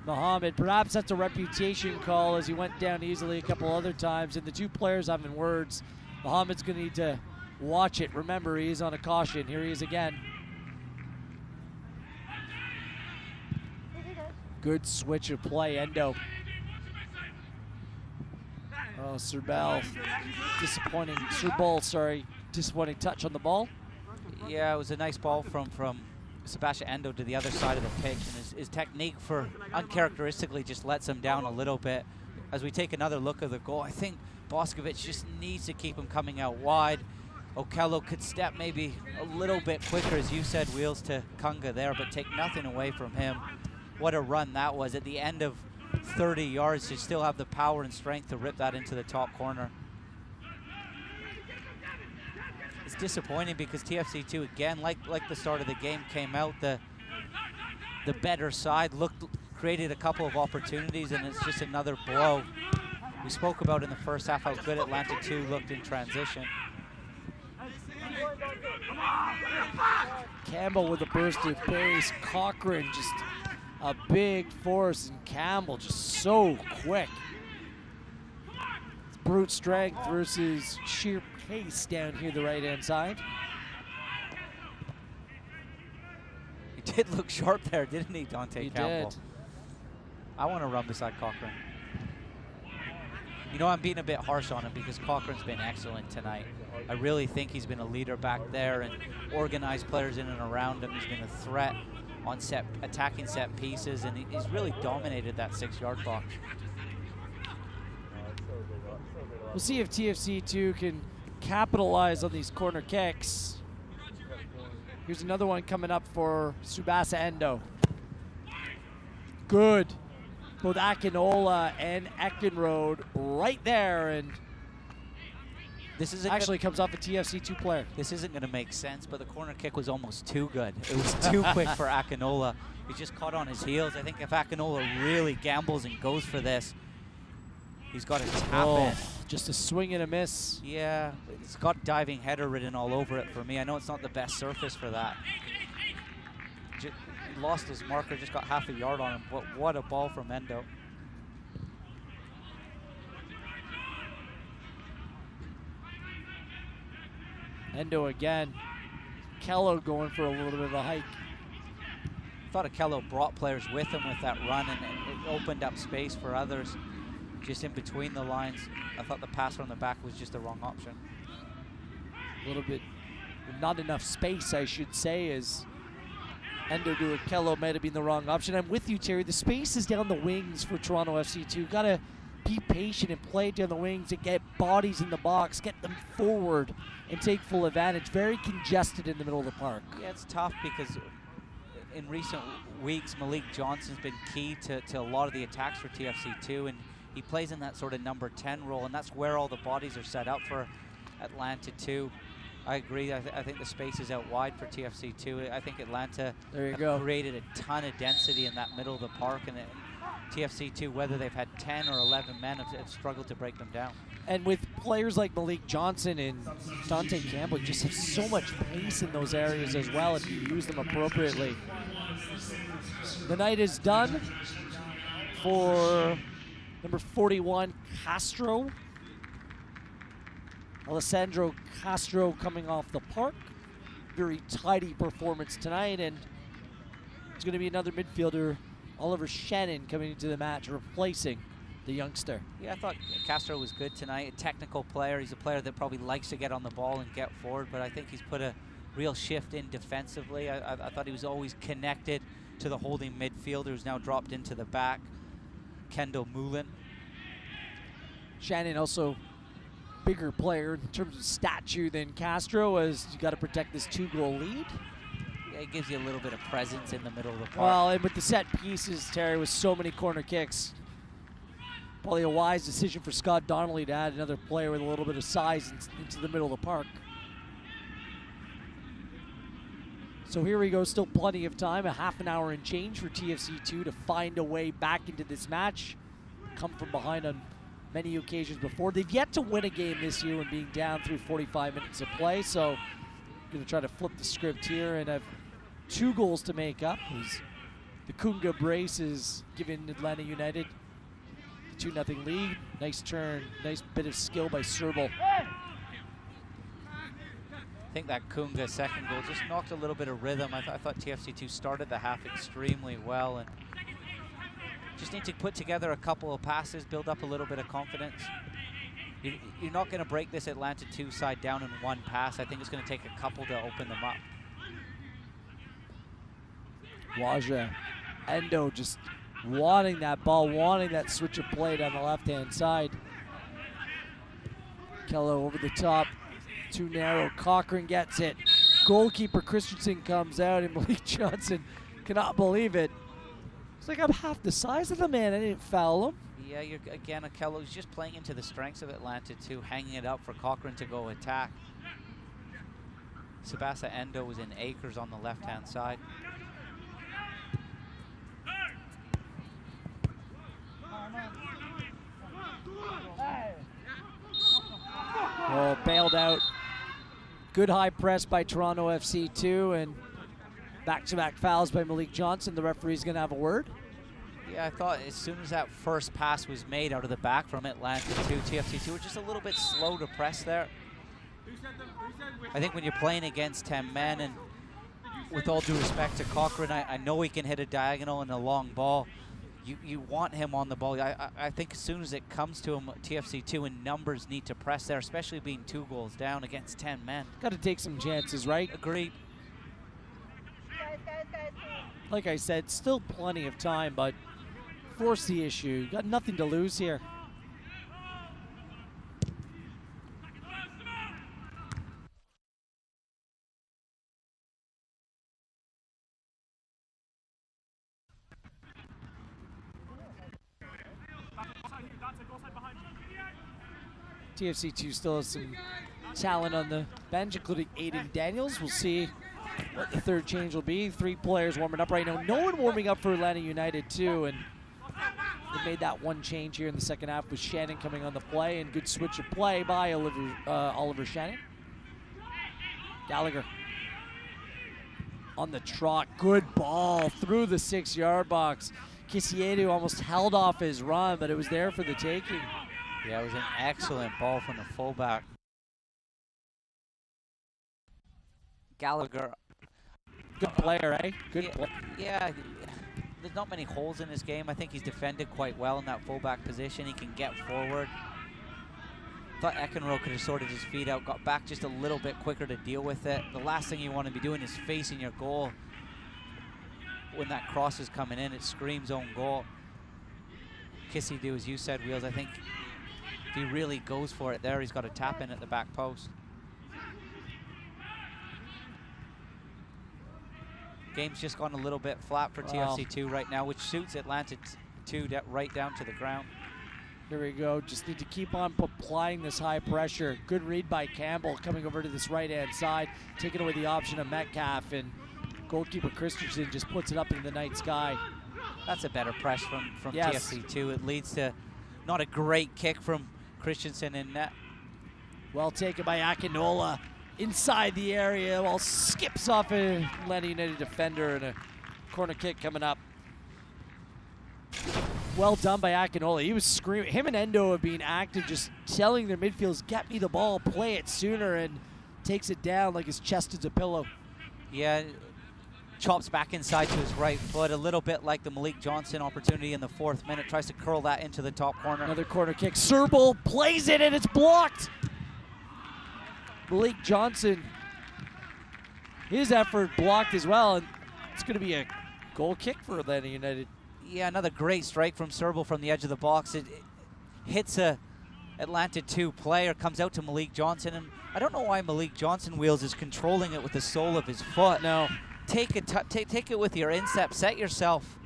Muhammad. Perhaps that's a reputation call as he went down easily a couple other times, and the two players having words. Muhammad's going to need to watch it. Remember, he is on a caution. Here he is again. Good switch of play, Endo. Oh, Serbal, disappointing touch on the ball. Yeah, it was a nice ball from Sebastian Endo to the other side of the pitch, and his technique for uncharacteristically just lets him down a little bit. As we take another look at the goal, I think Boskovic just needs to keep him coming out wide. Okello could step maybe a little bit quicker, as you said, Wheels, to Kunga there, but take nothing away from him. What a run that was. At the end of 30 yards, to still have the power and strength to rip that into the top corner. It's disappointing because TFC2, again, like the start of the game, came out the better side, created a couple of opportunities, and it's just another blow. We spoke about in the first half how good Atlanta 2 looked in transition. Campbell with a burst of pace. Cochran just a big force, and Campbell just so quick. It's brute strength versus sheer pace down here the right-hand side. He did look sharp there, didn't he, Dante Campbell? Did. I want to run beside Cochran. You know, I'm being a bit harsh on him because Cochran's been excellent tonight. I really think he's been a leader back there and organized players in and around him. He's been a threat on attacking set pieces, and he's really dominated that 6-yard box. We'll see if TFC2 can capitalize on these corner kicks. Here's another one coming up for Tsubasa Endo. Good. Both Akinola and Ekenrode right there, and this is actually comes off a TFC2 player. This isn't going to make sense, but the corner kick was almost too good. It was too quick for Akinola. He just caught on his heels. I think if Akinola really gambles and goes for this, he's got to tap it. Just a swing and a miss. Yeah, it's got diving header written all over it for me. I know it's not the best surface for that. He lost his marker, just got half a yard on him. What a ball from Endo. Endo again. Kello going for a little bit of a hike. I thought Okello brought players with him with that run, and it opened up space for others just in between the lines. I thought the pass from the back was just the wrong option. A little bit, not enough space, I should say, as Endo to Okello might have been the wrong option. I'm with you, Terry. The space is down the wings for Toronto FC2. Got to be patient and play down the wings and get bodies in the box, get them forward and take full advantage. Very congested in the middle of the park. Yeah, it's tough because in recent weeks, Malik Johnson's been key to a lot of the attacks for TFC2, and he plays in that sort of number 10 role, and that's where all the bodies are set up for Atlanta 2. I agree. I think the space is out wide for TFC2. I think Atlanta created a ton of density in that middle of the park, and TFC2, whether they've had 10 or 11 men, have struggled to break them down. And with players like Malik Johnson and Dante Campbell, you just have so much pace in those areas as well if you use them appropriately. The night is done for number 41, Castro. Alessandro Castro coming off the park. Very tidy performance tonight, and it's going to be another midfielder, Oliver Shannon, coming into the match, replacing the youngster. Yeah, I thought Castro was good tonight. A technical player. He's a player that probably likes to get on the ball and get forward, but I think he's put a real shift in defensively. I thought he was always connected to the holding midfielder, who's now dropped into the back, Kendall Moulin. Shannon also bigger player in terms of stature than Castro, as you got to protect this 2-goal lead. Yeah, it gives you a little bit of presence in the middle of the park. Well, and with the set pieces, Terry, with so many corner kicks, probably a wise decision for Scott Donnelly to add another player with a little bit of size into the middle of the park. So here we go, still plenty of time, a half an hour and change for TFC2 to find a way back into this match. Come from behind on many occasions before. They've yet to win a game this year when being down through 45 minutes of play, so I'm going to try to flip the script here and have 2 goals to make up. As The Kunga brace is giving Atlanta United the 2-0 lead. Nice turn, nice bit of skill by Serbal. I think that Kunga second goal just knocked a little bit of rhythm. I thought TFC2 started the half extremely well, and just need to put together a couple of passes, build up a little bit of confidence. You're not going to break this Atlanta 2 side down in one pass. I think it's going to take a couple to open them up. Waja, Endo just wanting that ball, wanting that switch of play down the left-hand side. Kello over the top, too narrow. Cochran gets it. Goalkeeper Christensen comes out, and Malik Johnson cannot believe it. It's like I'm half the size of the man. I didn't foul him. Yeah, again, Kello's just playing into the strengths of Atlanta too, hanging it up for Cochran to go attack. Sabasa Endo was in acres on the left-hand side. Oh, bailed out. Good high press by Toronto FC too, and back-to-back fouls by Malik Johnson. The referee's going to have a word. Yeah, I thought as soon as that first pass was made out of the back from Atlanta 2, TFC2 were just a little bit slow to press there. I think when you're playing against 10 men, and with all due respect to Cochran, I know he can hit a diagonal and a long ball. You want him on the ball. I think as soon as it comes to him, TFC2 in numbers need to press there, especially being 2 goals down against 10 men. Got to take some chances, right? Agreed. Like I said, still plenty of time, but force the issue. You got nothing to lose here. TFC2 still has some talent on the bench, including Aiden Daniels. We'll see what the third change will be. 3 players warming up right now. No one warming up for Atlanta United too, and they made that one change here in the second half with Shannon coming on the play, and good switch of play by Oliver Shannon. Gallagher on the trot. Good ball through the 6-yard box. Kisiedu almost held off his run, but it was there for the taking. Yeah, it was an excellent ball from the fullback. Gallagher. Good player, eh? Good player. Yeah, there's not many holes in his game. I think he's defended quite well in that fullback position. He can get forward. Thought Eckenroe could have sorted his feet out, got back just a little bit quicker to deal with it. The last thing you want to be doing is facing your goal. When that cross is coming in, it screams own goal. Kisiedu, as you said, Wheels, I think if he really goes for it there, he's got to tap in at the back post. Game's just gone a little bit flat for TFC2 right now, which suits Atlanta 2 right down to the ground. Here we go. Just need to keep on applying this high pressure. Good read by Campbell coming over to this right-hand side, taking away the option of Metcalf, and goalkeeper Christensen just puts it up in the night sky. That's a better press from yes. TFC2. It leads to not a great kick from Christensen in net. Well taken by Akinola inside the area, while skips off a Atlanta United defender, and a corner kick coming up. Well done by Akinola. He was screaming. Him and Endo have been active, just telling their midfielders, get me the ball, play it sooner, and takes it down like his chest is a pillow. Yeah, chops back inside to his right foot, a little bit like the Malik Johnson opportunity in the 4th minute. Tries to curl that into the top corner. Another corner kick. Serbal plays it, and it's blocked. Malik Johnson, his effort blocked as well, and it's going to be a goal kick for Atlanta United. Yeah, another great strike from Serbal from the edge of the box. It hits a Atlanta 2 player, comes out to Malik Johnson, and I don't know why Malik Johnson, Wheels, is controlling it with the sole of his foot. No. Take it with your instep, set yourself.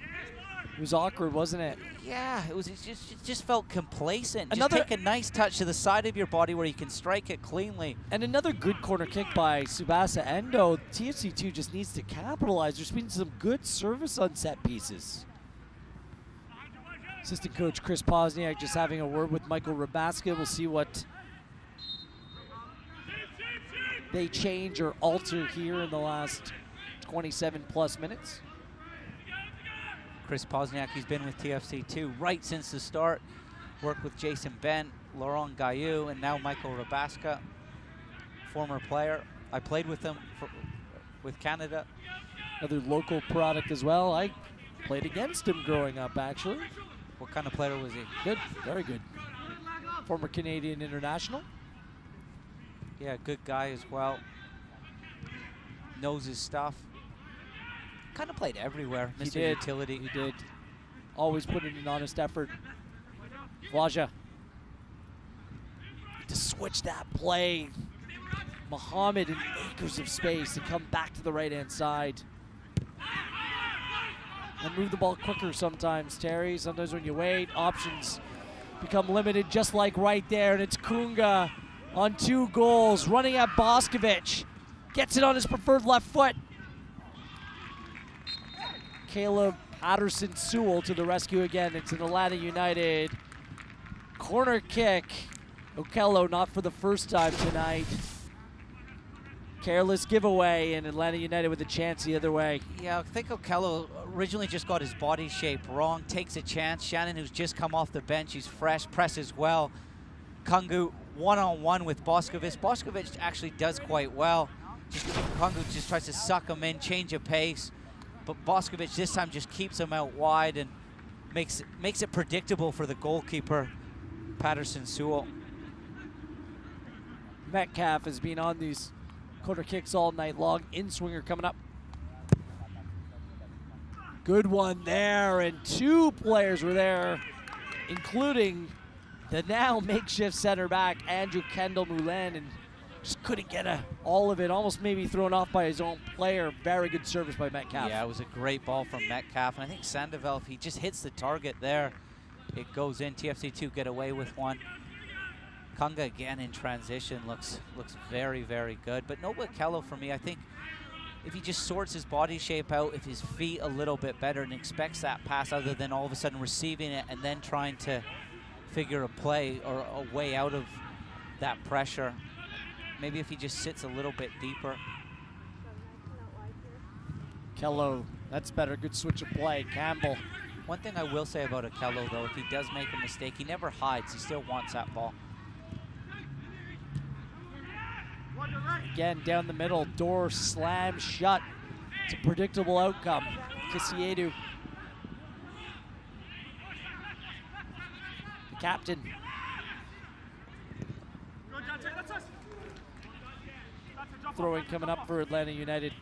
It was awkward, wasn't it? Yeah, it just felt complacent. Just take a nice touch to the side of your body where you can strike it cleanly. And another good corner kick by Subasa Endo. TFC2 just needs to capitalize. There's been some good service on set pieces. Assistant coach Chris Posniak just having a word with Michael Rabaska. We'll see what they change or alter here in the last 27 plus minutes. Chris Pozniak, he's been with TFC2 right since the start. Worked with Jason Bent, Laurent Gaillou, and now Michael Rabaska, former player. I played with him with Canada. Another local product as well. I played against him growing up, actually. What kind of player was he? Good, very good. Former Canadian international. Yeah, good guy as well. Knows his stuff. Kind of played everywhere. He Mr. did. Utility. He did. Always put in an honest effort. Vlaja. To switch that play. Muhammad in acres of space to come back to the right-hand side. And move the ball quicker sometimes, Terry. Sometimes when you wait, options become limited, just like right there. And it's Kunga on 2 goals, running at Boskovic. Gets it on his preferred left foot. Caleb Patterson-Sewell to the rescue again. It's an Atlanta United corner kick. Okello not for the first time tonight. Careless giveaway, and Atlanta United with a chance the other way. Yeah, I think Okello originally just got his body shape wrong, takes a chance. Shannon, who's just come off the bench, he's fresh, presses well. Kungu one-on-one with Boskovic. Boskovic actually does quite well. Kungu just tries to suck him in, change of pace. But Boskovic this time just keeps him out wide and makes it predictable for the goalkeeper, Patterson-Sewell. Metcalf has been on these corner kicks all night long. In-swinger coming up. Good one there, and 2 players were there, including the now makeshift center back, Andrew Kendall Moulin, and just couldn't get all of it. Almost maybe thrown off by his own player. Very good service by Metcalf. Yeah, it was a great ball from Metcalf, and I think Sandoval, if he just hits the target there, it goes in. TFC2 get away with one. Kunga again in transition looks very, very good. But Noble Okello for me, I think if he just sorts his body shape out, if his feet a little bit better and expects that pass other than all of a sudden receiving it and then trying to figure a play or a way out of that pressure. Maybe if he just sits a little bit deeper. Okello, that's better. Good switch of play. Campbell. One thing I will say about Okello, though, if he does make a mistake, he never hides. He still wants that ball. Again, down the middle, door slammed shut. It's a predictable outcome. Kisiedu, the captain. Throwing coming up for Atlanta United.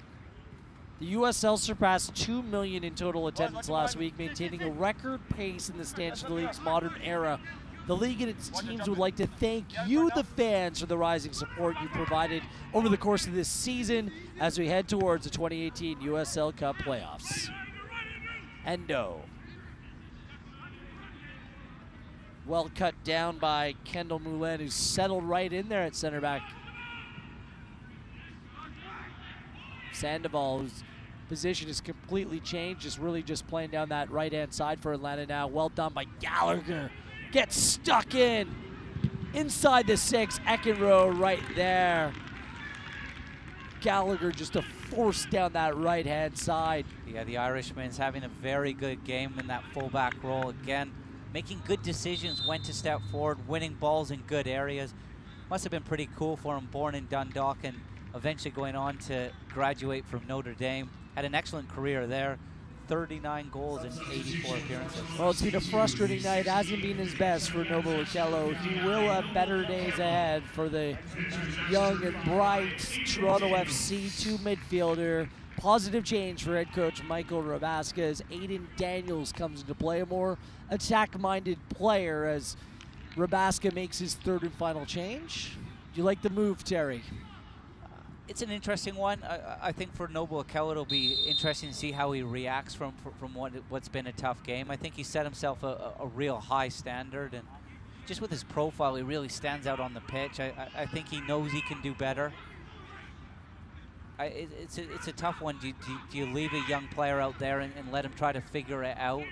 The USL surpassed 2 million in total attendance last week, maintaining a record pace in the stands of the league's modern era. The league and its teams would like to thank you, the fans, for the rising support you provided over the course of this season as we head towards the 2018 USL Cup playoffs. Endo. Well cut down by Kendall Moulin, who's settled right in there at center back. Sandoval, whose position is completely changed, just really just playing down that right-hand side for Atlanta now. Well done by Gallagher. Gets stuck in inside the 6. Eckenroe right there. Gallagher just to force down that right-hand side. Yeah, the Irishman's having a very good game in that fullback role again. Making good decisions, when to step forward, winning balls in good areas. Must have been pretty cool for him, born in Dundalk and eventually going on to graduate from Notre Dame. Had an excellent career there. 39 goals in 84 appearances. Well, it's been a frustrating night. Hasn't been his best for Noble Okello. He will have better days ahead for the young and bright Toronto FC 2 midfielder. Positive change for head coach Michael Rabaska as Aiden Daniels comes into play, a more attack-minded player as Rabaska makes his 3rd and final change. Do you like the move, Terry? It's an interesting one. I think for Noble Okello, it'll be interesting to see how he reacts from what's been a tough game. I think he set himself a real high standard, and just with his profile, he really stands out on the pitch. I think he knows he can do better. It's a tough one. Do you leave a young player out there and let him try to figure it out?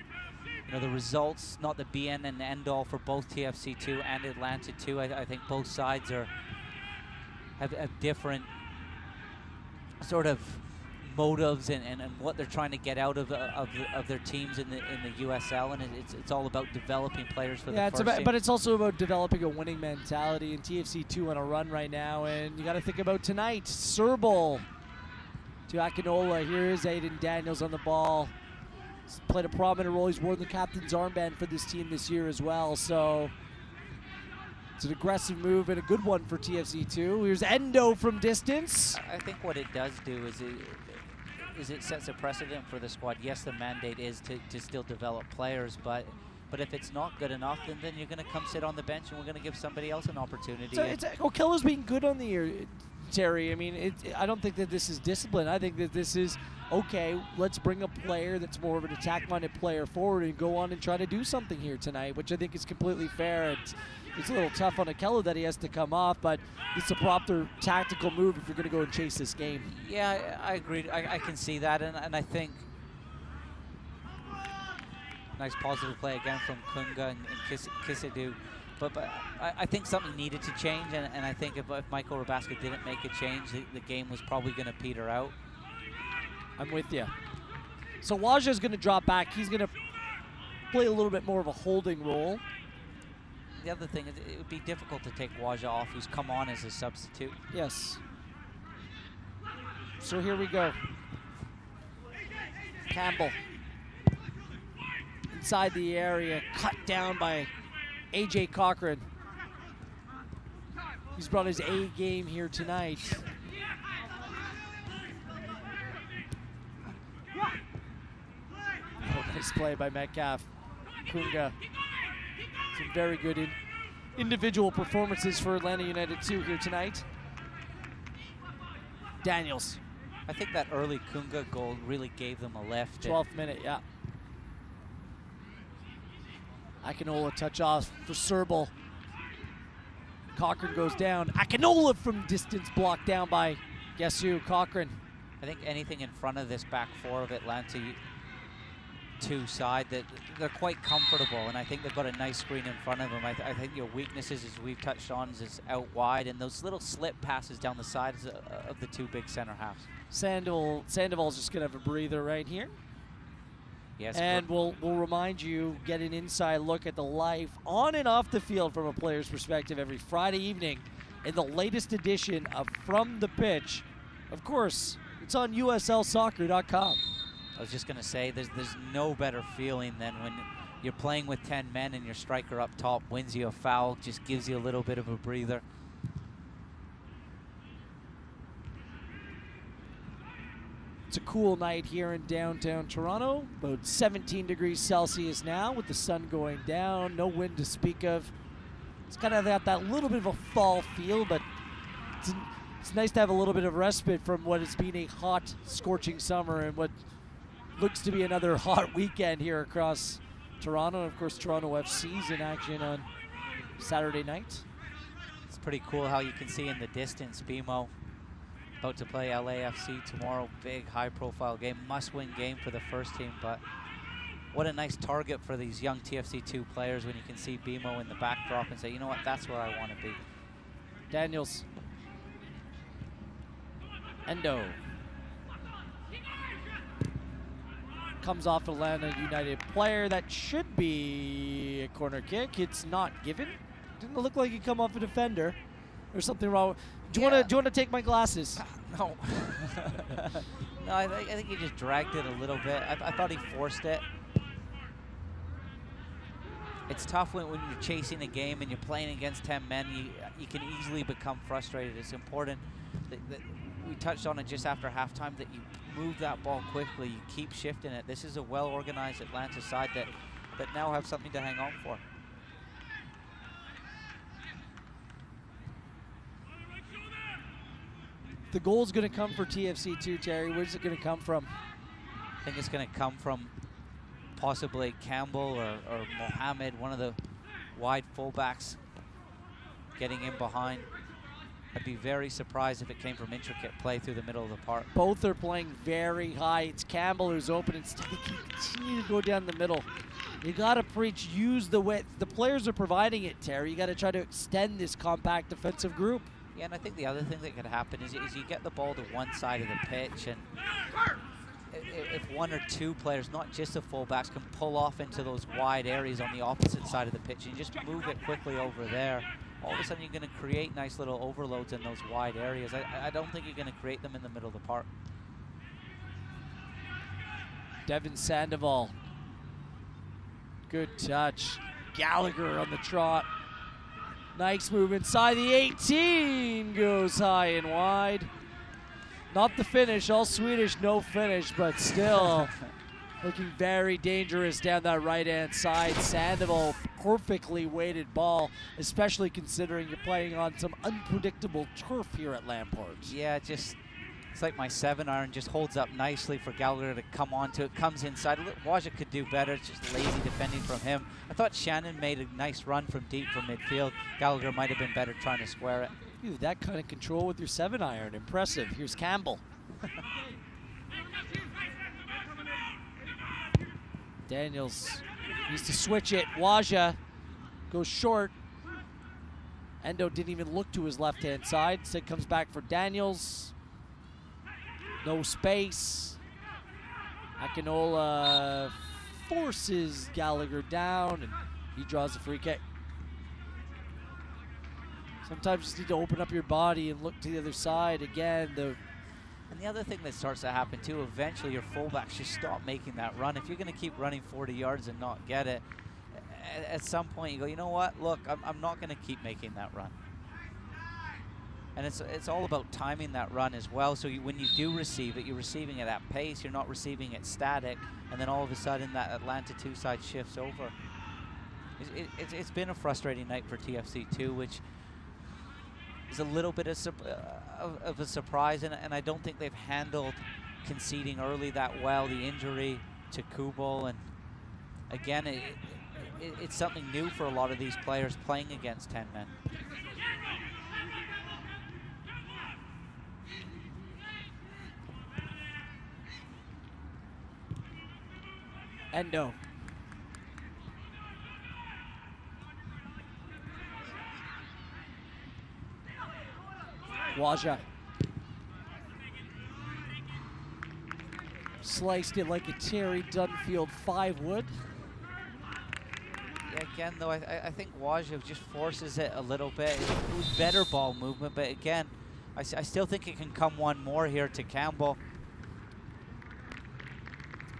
You know, the results, not the be-end and end-all for both TFC2 and Atlanta 2. I think both sides have different sort of motives and what they're trying to get out of their teams in the USL, and it's all about developing players for the first team. But it's also about developing a winning mentality, and TFC2 on a run right now, and you got to think about tonight. Serbal to Akinola. Here is Aiden Daniels on the ball. He's played a prominent role. He's worn the captain's armband for this team this year as well, so it's an aggressive move and a good one for TFC2. Here's Endo from distance. I think what it does do is it sets a precedent for the squad. Yes, the mandate is to still develop players, but if it's not good enough, then you're going to come sit on the bench and we're going to give somebody else an opportunity. So Okello's been good on the year, Terry. I mean, I don't think that this is discipline. I think that this is, okay, let's bring a player that's more of an attack-minded player forward and go on and try to do something here tonight, which I think is completely fair. It's a little tough on Okello that he has to come off, but it's a proper tactical move if you're going to go and chase this game. Yeah, I agree. I can see that, and I think nice positive play again from Kunga and Kisidou. But I think something needed to change, and I think if Michael Rabaska didn't make a change, the game was probably going to peter out. I'm with you. So Waja's going to drop back. He's going to play a little bit more of a holding role. The other thing is it would be difficult to take Waja off, who's come on as a substitute. Yes. So here we go. Campbell. Inside the area, cut down by AJ Cochran. He's brought his A game here tonight. Oh, nice play by Metcalf. Kunga. Some very good individual performances for Atlanta United 2 here tonight. Daniels. I think that early Kunga goal really gave them a lift. 12th minute, yeah. Akinola touch off for Serbal. Cochran goes down. Akinola from distance blocked down by, guess who, Cochran. I think anything in front of this back four of Atlanta 2 side, that they're quite comfortable, and I think they've got a nice screen in front of them. I think your weaknesses, as we've touched on, is out wide and those little slip passes down the sides of the 2 big center halves. Sandoval's just gonna have a breather right here. Yes, and we'll remind you, get an inside look at the life on and off the field from a player's perspective every Friday evening in the latest edition of From the Pitch. Of course, it's on USLsoccer.com. I was just going to say, there's no better feeling than when you're playing with 10 men and your striker up top wins you a foul, just gives you a little bit of a breather. It's a cool night here in downtown Toronto, about 17 degrees Celsius now with the sun going down, no wind to speak of. It's kind of that little bit of a fall feel, but it's nice to have a little bit of respite from what has been a hot, scorching summer and what looks to be another hot weekend here across Toronto. And of course, Toronto FC's in action on Saturday night. It's pretty cool how you can see in the distance BMO about to play LAFC tomorrow. Big, high-profile game, must-win game for the first team. But what a nice target for these young TFC2 players when you can see BMO in the backdrop and say, you know what, that's where I want to be. Daniels. Endo. Comes off Atlanta United player. That should be a corner kick. It's not given. Didn't look like he come off a defender. There's something wrong. Do you want to take my glasses? No. No, I think he just dragged it a little bit. I thought he forced it. It's tough when you're chasing a game and you're playing against 10 men. You can easily become frustrated. It's important that we touched on it just after halftime, that you move that ball quickly, you keep shifting it. This is a well-organized Atlanta side that now have something to hang on for. The goal's going to come for TFC2, Terry. Where's it going to come from? I think it's going to come from possibly Campbell or Mohamed, one of the wide fullbacks getting in behind. I'd be very surprised if it came from intricate play through the middle of the park. Both are playing very high. It's Campbell who's open. It's continue to go down the middle. You got to preach, use the width. The players are providing it, Terry. You got to try to extend this compact defensive group. Yeah, and I think the other thing that could happen is you get the ball to one side of the pitch, and if one or two players, not just the fullbacks, can pull off into those wide areas on the opposite side of the pitch and just move it quickly over there, all of a sudden you're going to create nice little overloads in those wide areas. I don't think you're going to create them in the middle of the park. Devin Sandoval. Good touch. Gallagher on the trot. Nice move inside the 18. Goes high and wide. Not the finish. All Swedish, no finish, but still looking very dangerous down that right-hand side. Sandoval, perfectly weighted ball, especially considering you're playing on some unpredictable turf here at Lampard. Yeah, just it's like my 7-iron just holds up nicely for Gallagher to come onto it. Comes inside. Wajda could do better. It's just lazy defending from him. I thought Shannon made a nice run from deep from midfield. Gallagher might have been better trying to square it. Ooh, that kind of control with your 7-iron. Impressive. Here's Campbell. Daniels needs to switch it. Wajda goes short. Endo didn't even look to his left-hand side. Instead comes back for Daniels. No space. Akinola forces Gallagher down, and he draws a free kick. Sometimes you just need to open up your body and look to the other side. Again, and the other thing that starts to happen too, eventually your fullbacks just stop making that run. If you're going to keep running 40 yards and not get it, at some point you go, you know what, look, I'm not going to keep making that run. And it's all about timing that run as well. So when you do receive it, you're receiving it at pace. You're not receiving it static. And then all of a sudden that Atlanta 2 side shifts over. It's been a frustrating night for TFC2, which is a little bit of a surprise. And I don't think they've handled conceding early that well. The injury to Kubel. And again, it's something new for a lot of these players playing against 10 men. Endo. Wajda. Sliced it like a Terry Dunfield 5 would. Yeah, again, though, I think Wajda just forces it a little bit. It was better ball movement, but again, I still think it can come one more here to Campbell.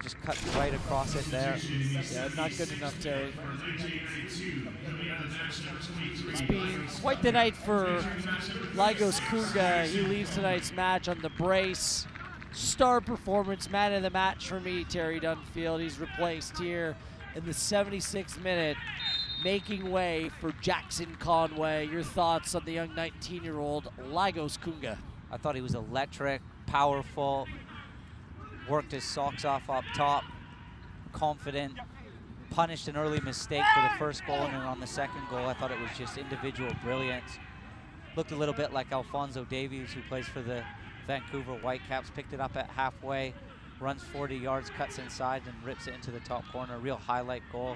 Just cut right across it there. Yeah, not good enough, Terry. It's been quite the night for Lagos Kunga. He leaves tonight's match on the brace. Star performance, man of the match for me, Terry Dunfield. He's replaced here in the 76th minute, making way for Jackson Conway. Your thoughts on the young 19-year-old Lagos Kunga? I thought he was electric, powerful, worked his socks off up top, confident, punished an early mistake for the first goal, and then on the second goal, I thought it was just individual brilliance. Looked a little bit like Alphonso Davies, who plays for the Vancouver Whitecaps, picked it up at halfway, runs 40 yards, cuts inside, and rips it into the top corner. A real highlight goal.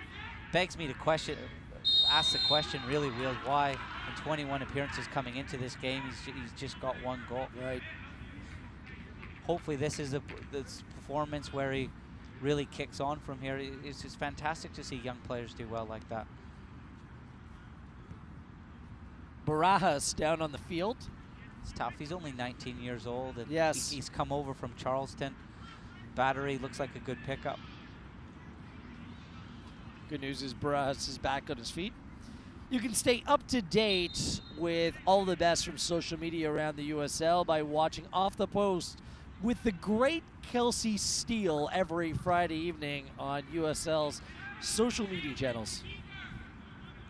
Begs me to ask the question, really, why in 21 appearances coming into this game, he's just got one goal. Right. Hopefully this is this performance where he really kicks on from here. It's just fantastic to see young players do well like that. Barajas down on the field. It's tough. He's only 19 years old, and yes, he's come over from Charleston. Battery looks like a good pickup. Good news is Barajas is back on his feet. You can stay up to date with all the best from social media around the USL by watching Off the Post with the great Kelsey Steele every Friday evening on USL's social media channels.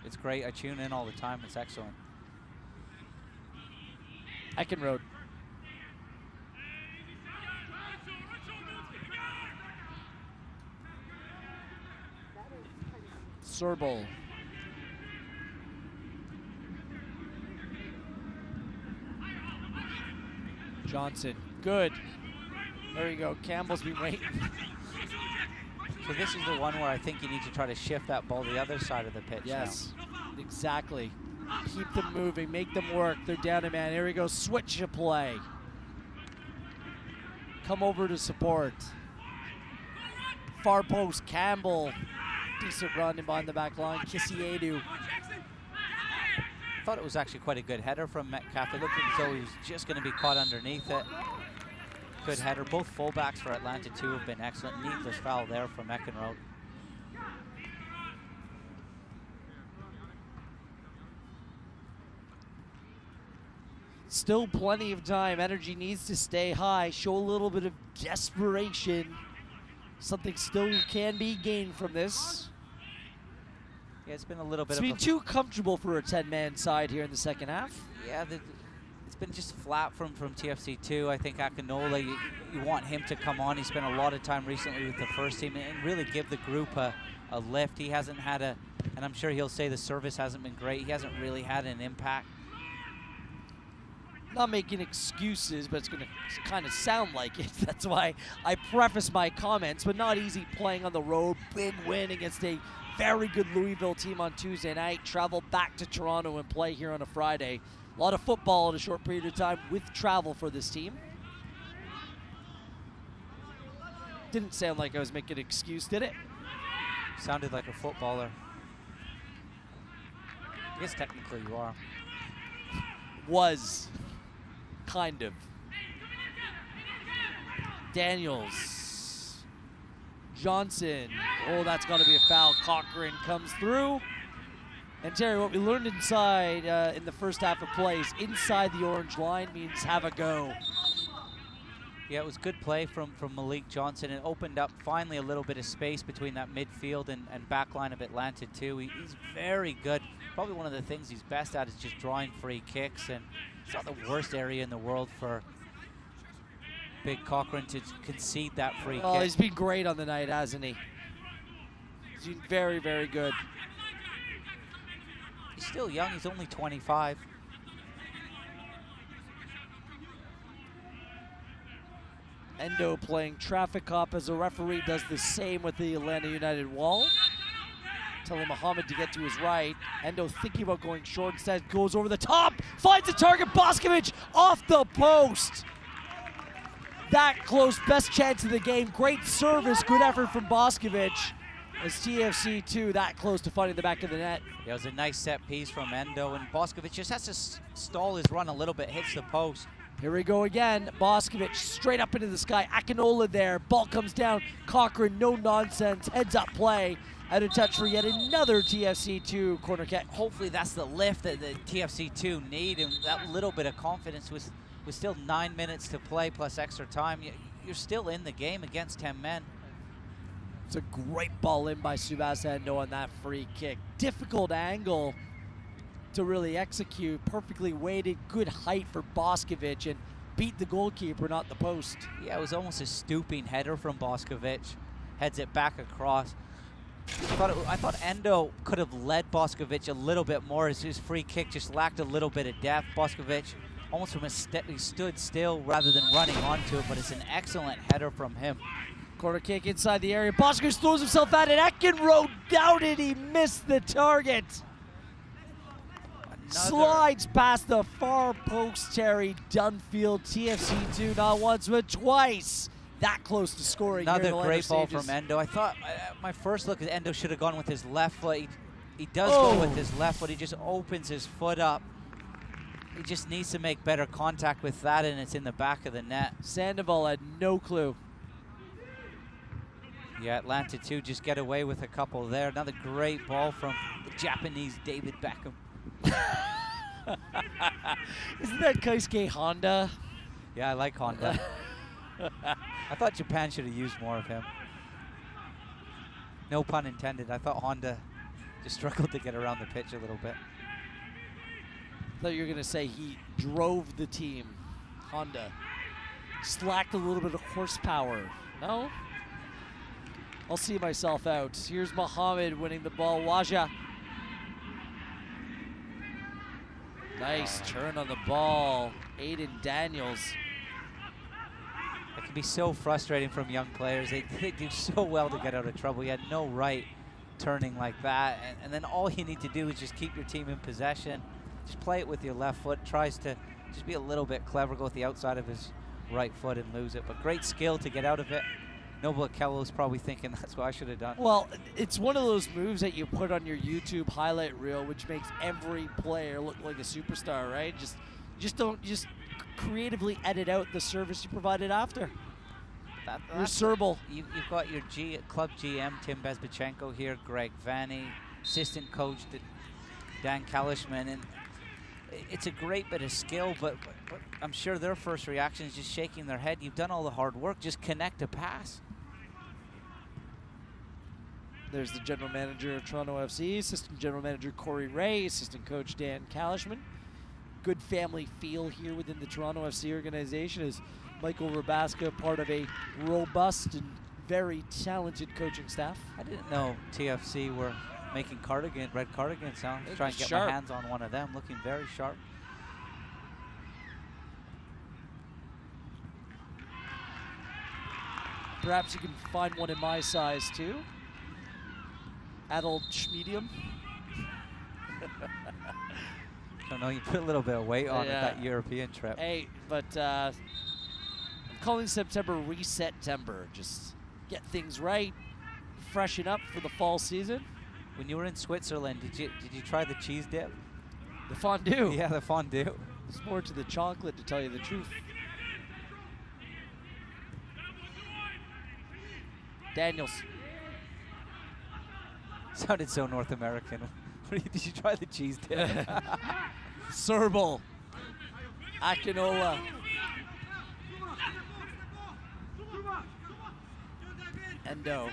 It's great. I tune in all the time. It's excellent. Eckenrode. Serbal. Johnson. Good. There you go. Campbell's been waiting. So this is the one where I think you need to try to shift that ball to the other side of the pitch. Yes, now. Exactly. Keep them moving, make them work. They're down a man. Here we go, switch a play. Come over to support. Far post, Campbell. Decent run in behind the back line. Kisiedu. I thought it was actually quite a good header from Metcalf. It looked as though he was just going to be caught underneath it. Good header. Both fullbacks for Atlanta 2 have been excellent. Needless foul there from Eckenrode. Still plenty of time. Energy needs to stay high. Show a little bit of desperation. Something still can be gained from this. Yeah, it's been a little bit It's of been too comfortable for a 10-man side here in the second half. Yeah, it's been just flat from TFC2. I think Akinola, you want him to come on. He spent a lot of time recently with the first team and really give the group a lift. He hasn't had and I'm sure he'll say the service hasn't been great. He hasn't really had an impact. Not making excuses, but it's going to kind of sound like it. That's why I preface my comments, but not easy playing on the road. Big win against a very good Louisville team on Tuesday night. Travel back to Toronto and play here on a Friday. A lot of football in a short period of time with travel for this team. Didn't sound like I was making an excuse, did it? Sounded like a footballer. I guess technically you are. Was. Kind of. Daniels. Johnson. Oh, that's got to be a foul. Cochran comes through. And Terry, what we learned inside in the first half of play is inside the orange line means have a go. Yeah, it was good play from Malik Johnson. It opened up finally a little bit of space between that midfield and back line of Atlanta too. He's very good. Probably one of the things he's best at is just drawing free kicks, and it's not the worst area in the world for Big Cochran to concede that free kick. He's been great on the night, hasn't he? He's been very, very good. He's still young. He's only 25. Endo playing traffic cop as a referee does the same with the Atlanta United wall. Telling Muhammad to get to his right. Endo thinking about going short, instead goes over the top, finds the target, Boskovic off the post. That close, best chance of the game. Great service, good effort from Boskovic. As TFC2 that close to finding the back of the net. Yeah, it was a nice set piece from Endo, and Boskovic just has to stall his run a little bit, hits the post. Here we go again. Boskovic straight up into the sky. Akinola there. Ball comes down. Cochran, no nonsense. Heads up play. Out of touch for yet another TFC2 corner kick. Hopefully that's the lift that the TFC2 need, and that little bit of confidence with still 9 minutes to play plus extra time. You're still in the game against 10 men. It's a great ball in by Tsubasa Endo on that free kick. Difficult angle to really execute. Perfectly weighted, good height for Boskovic, and beat the goalkeeper, not the post. Yeah, it was almost a stooping header from Boskovic. Heads it back across. I thought Endo could have led Boskovic a little bit more, as his free kick just lacked a little bit of depth. Boskovic almost from he stood still rather than running onto it, but it's an excellent header from him. Corner kick inside the area. Boskovic throws himself at it. Eckenrode doubted he missed the target. Slides past the far post, Terry Dunfield. TFC2 not once but twice that close to scoring. Another great ball from Endo. I thought my first look at Endo should have gone with his left foot. He does go with his left foot. He just opens his foot up. He just needs to make better contact with that, and it's in the back of the net. Sandoval had no clue. Yeah, Atlanta 2 just get away with a couple there. Another great ball from the Japanese David Beckham. Isn't that Keisuke Honda? Yeah, I like Honda. I thought Japan should have used more of him. No pun intended. I thought Honda just struggled to get around the pitch a little bit. I thought you were going to say he drove the team. Honda slacked a little bit of horsepower. No? I'll see myself out. Here's Muhammad winning the ball. Waja. Nice turn on the ball. Aiden Daniels. It can be so frustrating from young players. They do so well to get out of trouble. He had no right turning like that. And then all you need to do is just keep your team in possession. just play it with your left foot. Tries to just be a little bit clever, go with the outside of his right foot and lose it. But great skill to get out of it. Noble Okello's probably thinking that's what I should have done. Well, it's one of those moves that you put on your YouTube highlight reel, which makes every player look like a superstar, right? Just don't creatively edit out the service you provided after. You're Serble. You've got your club GM, Tim Bezbachenko here, Greg Vanny, assistant coach Dan Kalishman, and it's a great bit of skill, but I'm sure their first reaction is just shaking their head. You've done all the hard work, just connect a pass. There's the general manager of Toronto FC, assistant general manager Corey Ray, assistant coach Dan Kalishman. Good family feel here within the Toronto FC organization as Michael Rabaska, part of a robust and very talented coaching staff. I didn't know TFC were making red cardigans now. Trying to get my hands on one of them, looking very sharp. Perhaps you can find one in my size too. Adult medium. I don't know, you put a little bit of weight on that European trip. Hey, but I'm calling September Reset-tember. Just get things right, freshen up for the fall season. When you were in Switzerland, did you try the cheese dip? The fondue. Yeah, the fondue. It's more to the chocolate, to tell you the truth. Daniels. Sounded so North American. Did you try the cheese dip? Serble. Akinola. Endo.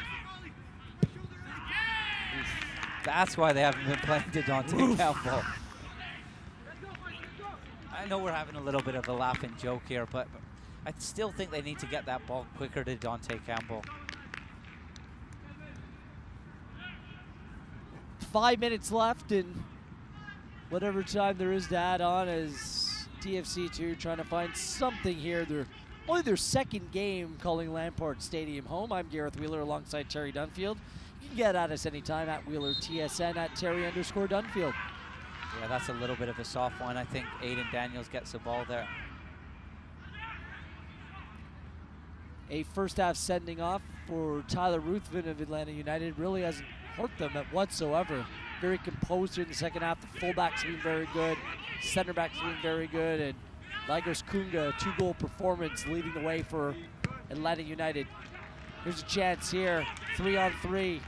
That's why they haven't been playing to Dante Campbell. I know we're having a little bit of a laugh and joke here, but I still think they need to get that ball quicker to Dante Campbell. 5 minutes left, and whatever time there is to add on as TFC2 trying to find something here. They're only their second game calling Lampard Stadium home. I'm Gareth Wheeler alongside Terry Dunfield. You can get at us anytime at Wheeler TSN at Terry_Dunfield. Yeah, that's a little bit of a soft one. I think Aiden Daniels gets the ball there. A first half sending off for Tyler Ruthven of Atlanta United really hasn't hurt them whatsoever. Very composed here in the second half. The fullbacks have been very good. Center backs have been very good. And Lagos Kunga, 2-goal performance leading the way for Atlanta United. Here's a chance here. 3-on-3.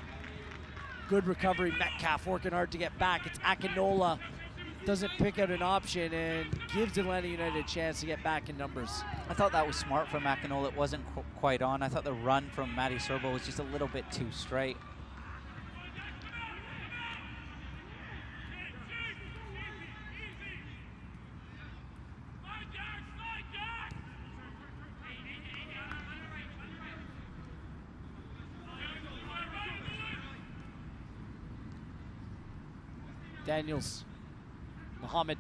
Good recovery. Metcalf working hard to get back. It's Akinola. Doesn't pick out an option and gives Atlanta United a chance to get back in numbers. I thought that was smart from Akinola. It wasn't quite on. I thought the run from Matty Serbo was just a little bit too straight. Daniels. Mohamed.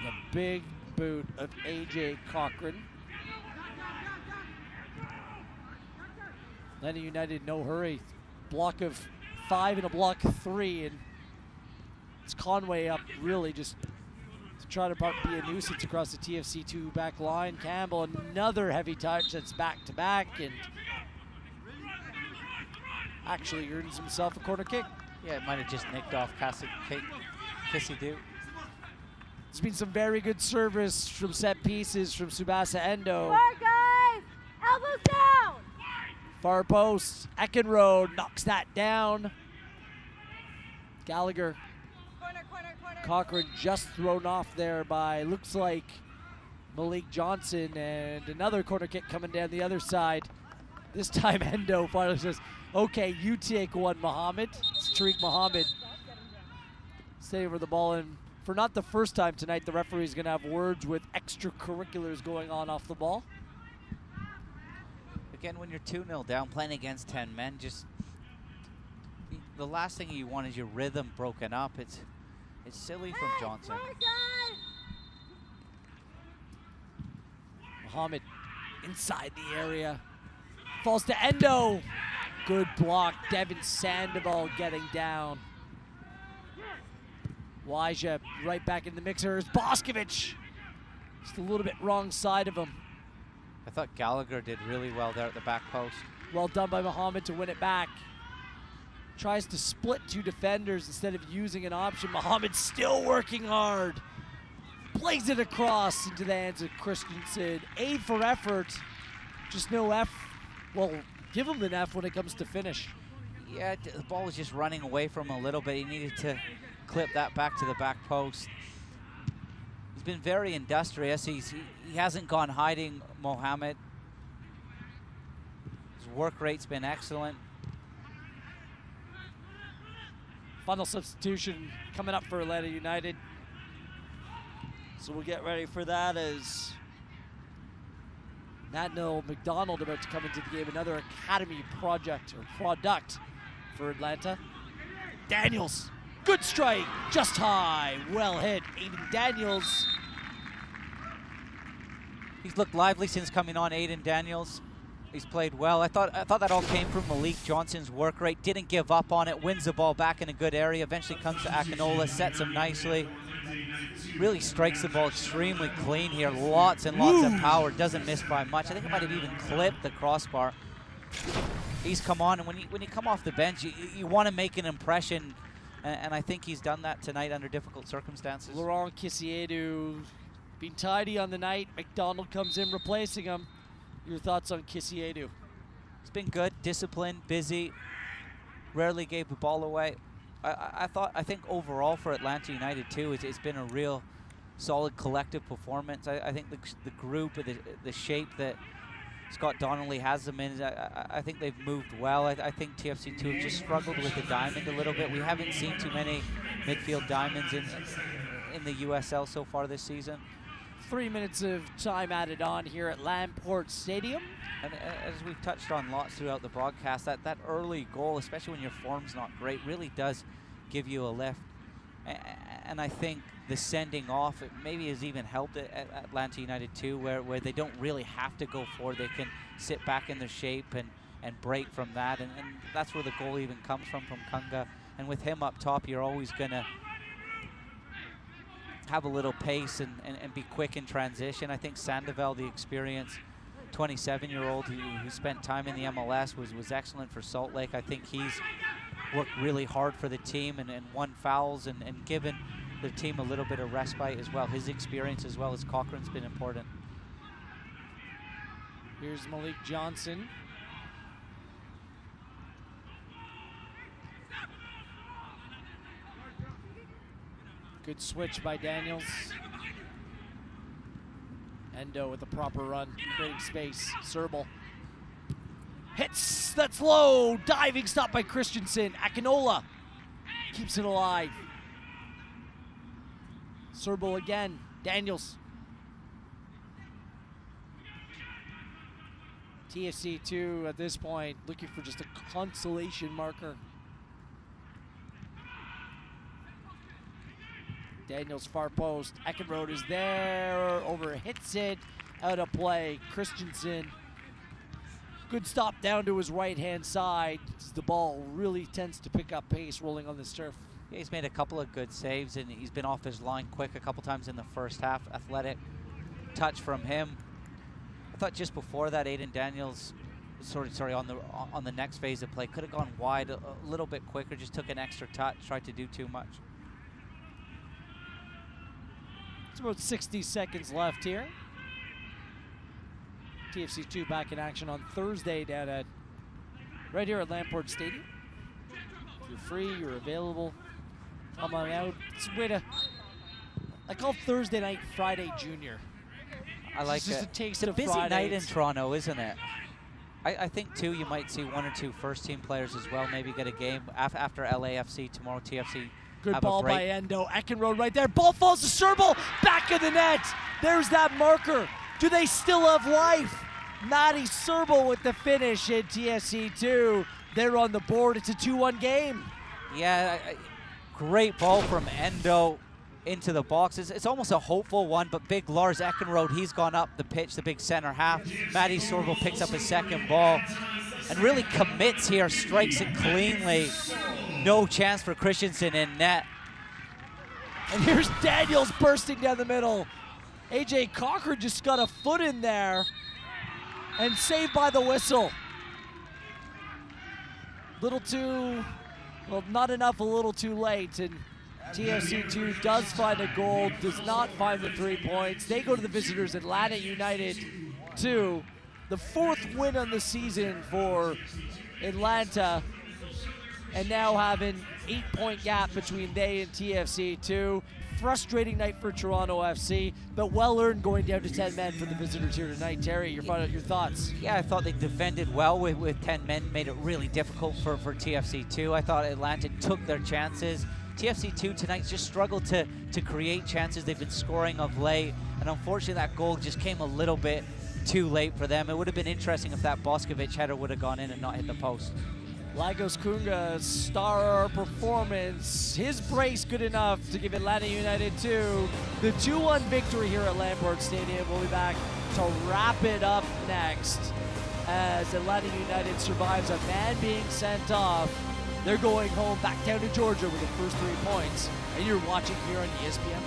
The big boot of A.J. Cochran. Atlanta United, no hurry. Block of 5 and a block of 3, and it's Conway up really just to try to be a nuisance across the TFC2 back line. Campbell, another heavy touch that's back-to-back, and actually earns himself a corner kick. Yeah, it might have just nicked off Kissy Doo. There's been some very good service from set pieces from Tsubasa Endo. Far guys, elbows down. Far post, Eckenrode knocks that down. Gallagher. Corner. Cochran just thrown off there by, looks like, Malik Johnson, and another corner kick coming down the other side. This time Endo finally says, okay, you take one, Mohamed. It's Tariq Mohamed staying over the ball, and for not the first time tonight, the referee's gonna have words with extracurriculars going on off the ball. Again, when you're 2-0 down, playing against 10 men, just the last thing you want is your rhythm broken up. It's silly from Johnson. Mohamed inside the area. Falls to Endo. Good block. Devin Sandoval getting down. Wyja right back in the mixer. It's Boscovich. Just a little bit wrong side of him. I thought Gallagher did really well there at the back post. Well done by Muhammad to win it back. Tries to split two defenders instead of using an option. Muhammad still working hard. Plays it across into the hands of Christensen. A for effort. Just no F. Well, give him an F when it comes to finish. Yeah, the ball was just running away from him a little bit. He needed to clip that back to the back post. He's been very industrious. He hasn't gone hiding, Mohamed. His work rate's been excellent. Final substitution coming up for Atlanta United. So we'll get ready for that as Nadnil McDonald about to come into the game. Another academy project or product for Atlanta. Daniels, good strike, just high, well hit. Aiden Daniels. He's looked lively since coming on, Aiden Daniels. He's played well. I thought that all came from Malik Johnson's work rate. Didn't give up on it, wins the ball back in a good area, eventually comes to Akinola, sets him nicely. Really strikes the ball extremely clean here. Lots and lots of power, doesn't miss by much. I think it might have even clipped the crossbar. He's come on, and when you come off the bench, you want to make an impression, and I think he's done that tonight under difficult circumstances. Laurent Kisiedu being tidy on the night. McDonald comes in replacing him. Your thoughts on Kisiedu? It's been good, disciplined, busy, rarely gave the ball away. I think overall for Atlanta United too, it's been a real solid collective performance. I think the group, the shape that Scott Donnelly has them in, I think they've moved well. I think TFC2 have just struggled with the diamond a little bit. We haven't seen too many midfield diamonds in the USL so far this season. 3 minutes of time added on here at Lamport Stadium. And as we've touched on lots throughout the broadcast, that early goal, especially when your form's not great, really does give you a lift. And I think the sending off, it maybe has even helped at Atlanta United too, where they don't really have to go forward. They can sit back in their shape and break from that. And that's where the goal even comes from Kunga. And with him up top, you're always going to have a little pace and be quick in transition. I think Sandoval, the experienced 27-year-old who spent time in the MLS, was excellent for Salt Lake. I think he's worked really hard for the team and won fouls and given the team a little bit of respite as well. His experience as well as Cochran's been important. Here's Malik Johnson. Good switch by Daniels. Endo with a proper run, creating space. Serbal hits, that's low. Diving stop by Christensen. Akinola keeps it alive. Serbal again. Daniels. TFC2 at this point looking for just a consolation marker. Daniels far post. Eckenrode is there. Over hits it. Out of play. Christensen. Good stop down to his right-hand side. The ball really tends to pick up pace rolling on this turf. Yeah, he's made a couple of good saves, and he's been off his line quick a couple times in the first half. Athletic touch from him. I thought just before that, Aiden Daniels, on the next phase of play, could have gone wide a little bit quicker, just took an extra touch, tried to do too much. It's about 60 seconds left here. TFC2 back in action on Thursday down at right here at Lamport Stadium. If you're free, you're available, come on out. It's a way to, I call Thursday night Friday Junior. I like it's just it. a taste it's a of busy Fridays. night in Toronto, isn't it? I think too you might see one or two first team players as well, maybe get a game after LAFC tomorrow. TFC Good have ball a break. by Endo. Eckenrode right there. Ball falls to Serbal. Back of the net. There's that marker. Do they still have life? Matty Serbal with the finish in TFC2. They're on the board. It's a 2-1 game. Yeah, great ball from Endo into the box. It's almost a hopeful one, but big Lars Eckenrode, he's gone up the pitch, the big center half. Matty Serbal picks up his second ball and really commits here, strikes it cleanly. No chance for Christensen in net. And here's Daniels bursting down the middle. AJ Cochran just got a foot in there and saved by the whistle. Little too, well, not enough, a little too late. And TFC2 does find a goal, does not find the 3 points. They go to the visitors, Atlanta United 2. The 4th win on the season for Atlanta. And now have an 8-point gap between they and TFC2. Frustrating night for Toronto FC, but well-earned going down to 10 men for the visitors here tonight. Terry, your thoughts? Yeah, I thought they defended well with 10 men, made it really difficult for TFC2. I thought Atlanta took their chances. TFC2 tonight just struggled to create chances. They've been scoring of late, and unfortunately that goal just came a little bit too late for them. It would have been interesting if that Boskovic header would have gone in and not hit the post. Lagos Kunga, star performance. His brace good enough to give Atlanta United 2 the 2-1 victory here at Lampard Stadium. We'll be back to wrap it up next as Atlanta United survives a man being sent off. They're going home back down to Georgia with the first 3 points, and you're watching here on ESPN+.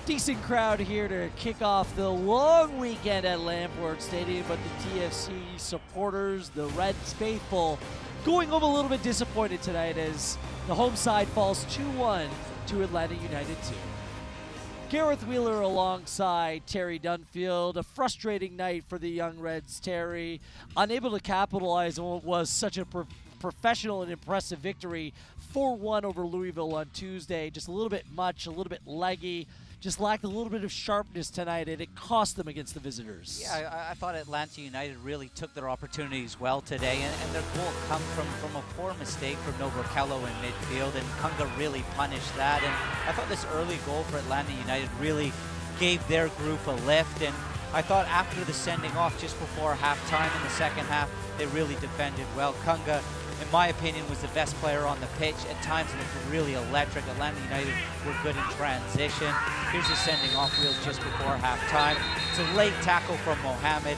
Decent crowd here to kick off the long weekend at Lampard Stadium, but the TFC supporters, the Reds faithful, going home a little bit disappointed tonight as the home side falls 2-1 to Atlanta United 2. Gareth Wheeler alongside Terry Dunfield. A frustrating night for the young Reds, Terry. Unable to capitalize on what was such a professional and impressive victory. 4-1 over Louisville on Tuesday. Just a little bit much, a little bit leggy. Just lacked a little bit of sharpness tonight, and it cost them against the visitors. Yeah, I thought Atlanta United really took their opportunities well today, and their goal comes from a poor mistake from Novokello in midfield, and Kunga really punished that. And I thought this early goal for Atlanta United really gave their group a lift, and I thought after the sending off just before halftime in the second half, they really defended well. Kunga, in my opinion, was the best player on the pitch. At times it looked really electric. Atlanta United were good in transition. Here's the sending off reels just before halftime. It's a late tackle from Mohamed.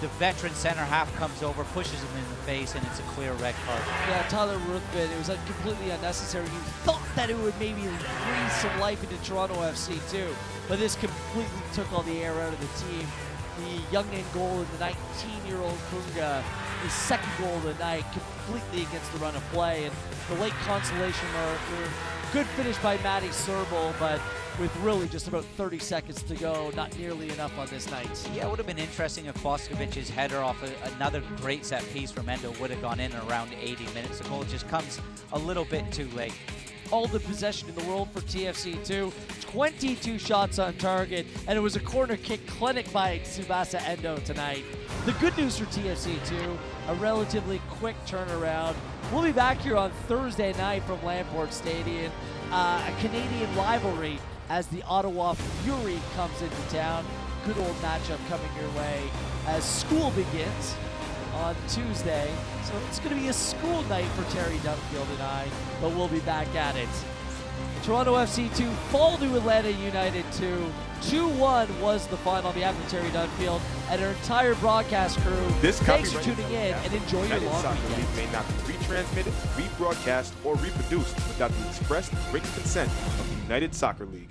The veteran center half comes over, pushes him in the face, and it's a clear red card. Yeah, Tyler Ruthven, it was completely unnecessary. You thought that it would maybe breathe some life into Toronto FC too, but this completely took all the air out of the team. The young end goal in the 19-year-old Kunga, his second goal of the night, completely against the run of play, and the late consolation marker. Good finish by Matty Serble, but with really just about 30 seconds to go, not nearly enough on this night. Yeah, it would have been interesting if Boskovic's header off another great set piece from Endo would have gone in around 80 minutes. The goal just comes a little bit too late. All the possession in the world for TFC2, 22 shots on target, and it was a corner kick clinic by Tsubasa Endo tonight. The good news for TFC2, a relatively quick turnaround. We'll be back here on Thursday night from Lampard Stadium, a Canadian rivalry as the Ottawa Fury comes into town. Good old matchup coming your way as school begins. on Tuesday. So it's going to be a school night for Terry Dunfield and I, but we'll be back at it. Toronto FC 2 fall to Atlanta United 2. 2-1 was the final on behalf of Terry Dunfield and our entire broadcast crew. Thanks for tuning in and enjoy your long weekend. League may not be retransmitted, rebroadcast, or reproduced without the express written consent of the United Soccer League.